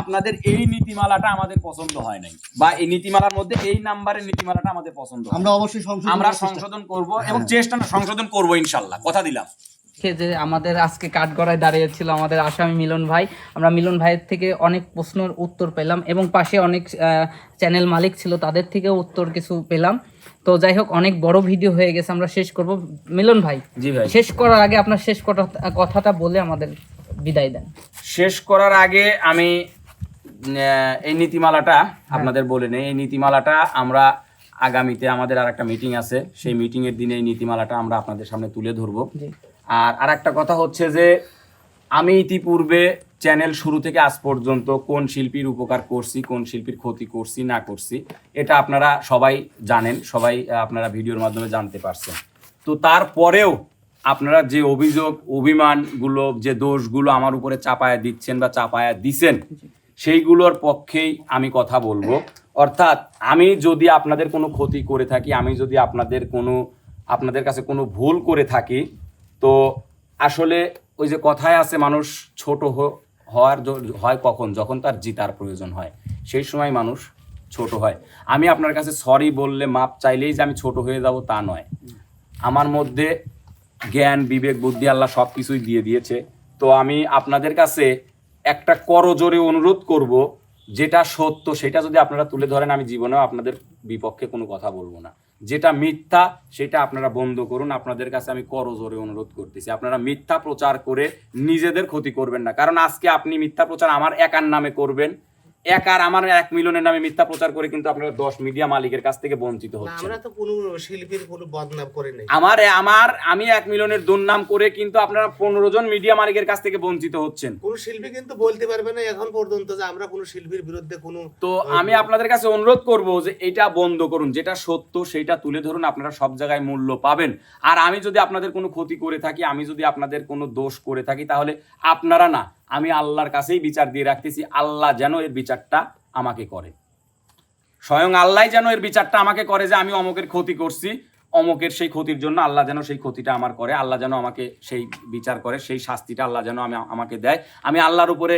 আপনাদের এই নীতিমালাটা আমাদের পছন্দ হয় নাই, বা এই নীতিমালার মধ্যে এই নাম্বারের নীতিমালাটা আমাদের পছন্দ হয়। আমরা অবশ্যই আমরা সংশোধন করব, এবং সংশোধন করব ইনশাল্লাহ, কথা দিলাম। যে আমাদের আজকে কাঠগড়ায় দাঁড়িয়েছিল আমাদের আসামি মিলন ভাই, আমরা মিলন ভাইয়ের থেকে অনেক প্রশ্নের উত্তর পেলাম, এবং পাশে অনেক চ্যানেল মালিক ছিল, তাদের থেকে উত্তর কিছু পেলাম। তো যাই হোক, অনেক বড় ভিডিও হয়ে গেছে, আমরা শেষ করব। মিলন ভাই, জি ভাই, শেষ করার আগে আপনার শেষ কথাটা বলে আমাদের বিদায় দেন। শেষ করার আগে আমি এই নীতিমালাটা আপনাদের বলে নেই। এই নীতিমালাটা আমরা আগামীতে আমাদের আর একটা মিটিং আছে, সেই মিটিং এর দিনে এই নীতিমালাটা আমরা আপনাদের সামনে তুলে ধরবো। আর একটা কথা হচ্ছে যে আমি ইতিপূর্বে চ্যানেল শুরু থেকে আজ পর্যন্ত কোন শিল্পীর উপকার করছি, কোন শিল্পীর ক্ষতি করছি না করছি, এটা আপনারা সবাই জানেন, সবাই আপনারা ভিডিওর মাধ্যমে জানতে পারছেন। তো তারপরেও আপনারা যে অভিযোগ, অভিমানগুলো, যে দোষগুলো আমার উপরে চাপায়া দিচ্ছেন বা চাপায়া দিছেন, সেইগুলোর পক্ষেই আমি কথা বলবো। অর্থাৎ আমি যদি আপনাদের কোনো ক্ষতি করে থাকি, আমি যদি আপনাদের কাছে কোনো ভুল করে থাকি, তো আসলে ওই যে কথায় আছে, মানুষ ছোট হয় কখন, যখন তার জিতার প্রয়োজন হয়, সেই সময় মানুষ ছোট হয়। আমি আপনার কাছে সরি বললে, মাপ চাইলেই যে আমি ছোট হয়ে যাব তা নয়। আমার মধ্যে জ্ঞান, বিবেক, বুদ্ধি আল্লাহ সব কিছুই দিয়ে দিয়েছে। তো আমি আপনাদের কাছে একটা করজোরে অনুরোধ করব, যেটা সত্য সেটা যদি আপনারা তুলে ধরেন, আমি জীবনেও আপনাদের বিপক্ষে কোনো কথা বলবো না। যেটা মিথ্যা সেটা আপনারা বন্ধ করুন, আপনাদের কাছে আমি করজোরে অনুরোধ করতেছি। আপনারা মিথ্যা প্রচার করে নিজেদের ক্ষতি করবেন না, কারণ আজকে আপনি মিথ্যা প্রচার আমার একার নামে করবেন, আমার 1 মিলিয়নের নামে মিথ্যা প্রচার করে কিন্তু আপনারা 10 মিডিয়া মালিকের কাছ থেকে বঞ্চিত হচ্ছেন। আমরা তো কোনো শিল্পীর কোনো বদনাম করে নাই। আমি 1 মিলিয়নের দুর্নাম করে কিন্তু আপনারা 15 জন মিডিয়া মালিকের কাছ থেকে বঞ্চিত হচ্ছেন। কোন শিল্পী কিন্তু বলতে পারবে না এখন পর্যন্ত যে আমরা কোনো শিল্পীর বিরুদ্ধে কোনো। তো আমি আপনাদের কাছে অনুরোধ করব যে এটা বন্ধ করুন, যেটা সত্য সেটা তুলে ধরুন, আপনারা সব জায়গায় মূল্য পাবেন। আর আমি যদি আপনাদের কোনো ক্ষতি করে থাকি, আমি যদি আপনাদের কোনো দোষ করে থাকি, তাহলে আপনারা না, আমি আল্লাহর কাছেই বিচার দিয়ে রাখতেছি। আল্লাহ যেন এর বিচারটা আমাকে করে, স্বয়ং আল্লাহ যেন এর বিচারটা আমাকে করে, যে আমি অমুকের ক্ষতি করছি, অমুকের সেই ক্ষতির জন্য আল্লাহ যেন সেই ক্ষতিটা আমার করে, আল্লাহ যেন আমাকে সেই বিচার করে, সেই শাস্তিটা আল্লাহ যেন আমাকে দেয়। আমি আল্লাহর উপরে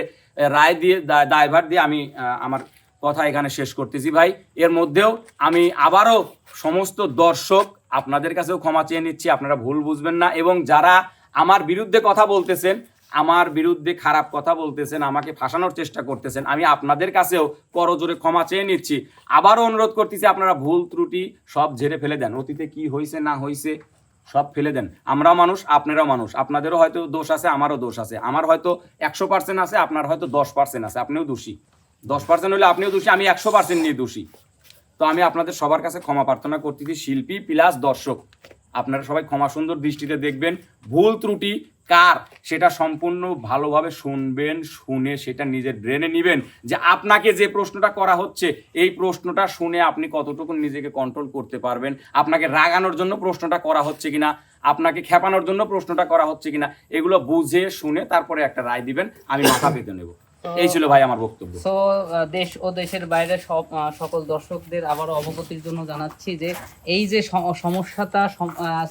রায় দিয়ে, দায়ভার দিয়ে আমি আমার কথা এখানে শেষ করতেছি। ভাই, এর মধ্যেও আমি আবারও সমস্ত দর্শক আপনাদের কাছেও ক্ষমা চেয়ে নিচ্ছি, আপনারা ভুল বুঝবেন না। এবং যারা আমার বিরুদ্ধে কথা বলতেছেন, আমার বিরুদ্ধে খারাপ কথা বলতেছেন, আমাকে ফাঁসানোর চেষ্টা করতেছেন, আমি আপনাদের কাছেও করজোরে ক্ষমা চেয়ে নিচ্ছি। আবারও অনুরোধ করতেছি, আপনারা ভুল ত্রুটি সব ঝেড়ে ফেলে দেন, অতীতে কি হয়েছে না হয়েছে সব ফেলে দেন। আমরাও মানুষ, আপনারাও মানুষ, আপনাদেরও হয়তো দোষ আছে, আমারও দোষ আছে, আমার হয়তো 100% আছে, আপনার হয়তো 10% আছে, আপনিও দোষী। 10% হলে আপনিও দোষী, আমি 100% নিয়ে দোষী। তো আমি আপনাদের সবার কাছে ক্ষমা প্রার্থনা করতেছি, শিল্পী প্লাস দর্শক, আপনারা সবাই ক্ষমা সুন্দর দৃষ্টিতে দেখবেন। ভুল ত্রুটি কার সেটা সম্পূর্ণ ভালোভাবে শুনবেন, শুনে সেটা নিজের ব্রেনে নেবেন যে আপনাকে যে প্রশ্নটা করা হচ্ছে এই প্রশ্নটা শুনে আপনি কতটুকু নিজেকে কন্ট্রোল করতে পারবেন, আপনাকে রাগানোর জন্য প্রশ্নটা করা হচ্ছে কিনা, আপনাকে খেপানোর জন্য প্রশ্নটা করা হচ্ছে কিনা, এগুলো বুঝে শুনে তারপরে একটা রায় দিবেন। আমি মাথা পেতে নেব। এই ছিল ভাই আমার বক্তব্য। তো দেশ ও দেশের বাইরে সকল দর্শকদের আবারও অবগতির জন্য জানাচ্ছি যে এই যে সমস্যাটা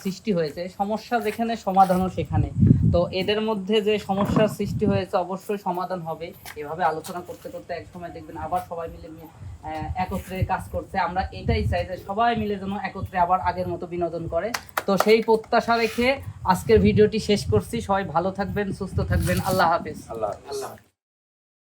সৃষ্টি হয়েছে, সমস্যা যেখানে সমাধানও সেখানে। তো এদের মধ্যে যে সমস্যার সৃষ্টি হয়েছে অবশ্যই সমাধান হবে। এভাবে আলোচনা করতে করতে এক সময় দেখবেন আবার সবাই মিলে একত্রে কাজ করছে। আমরা এটাই চাই যে সবাই মিলে যেন একত্রে আবার আগের মতো বিনোদন করে। তো সেই প্রত্যাশা রেখে আজকের ভিডিওটি শেষ করছি। সবাই ভালো থাকবেন, সুস্থ থাকবেন। আল্লাহ হাফেজ। আল্লাহ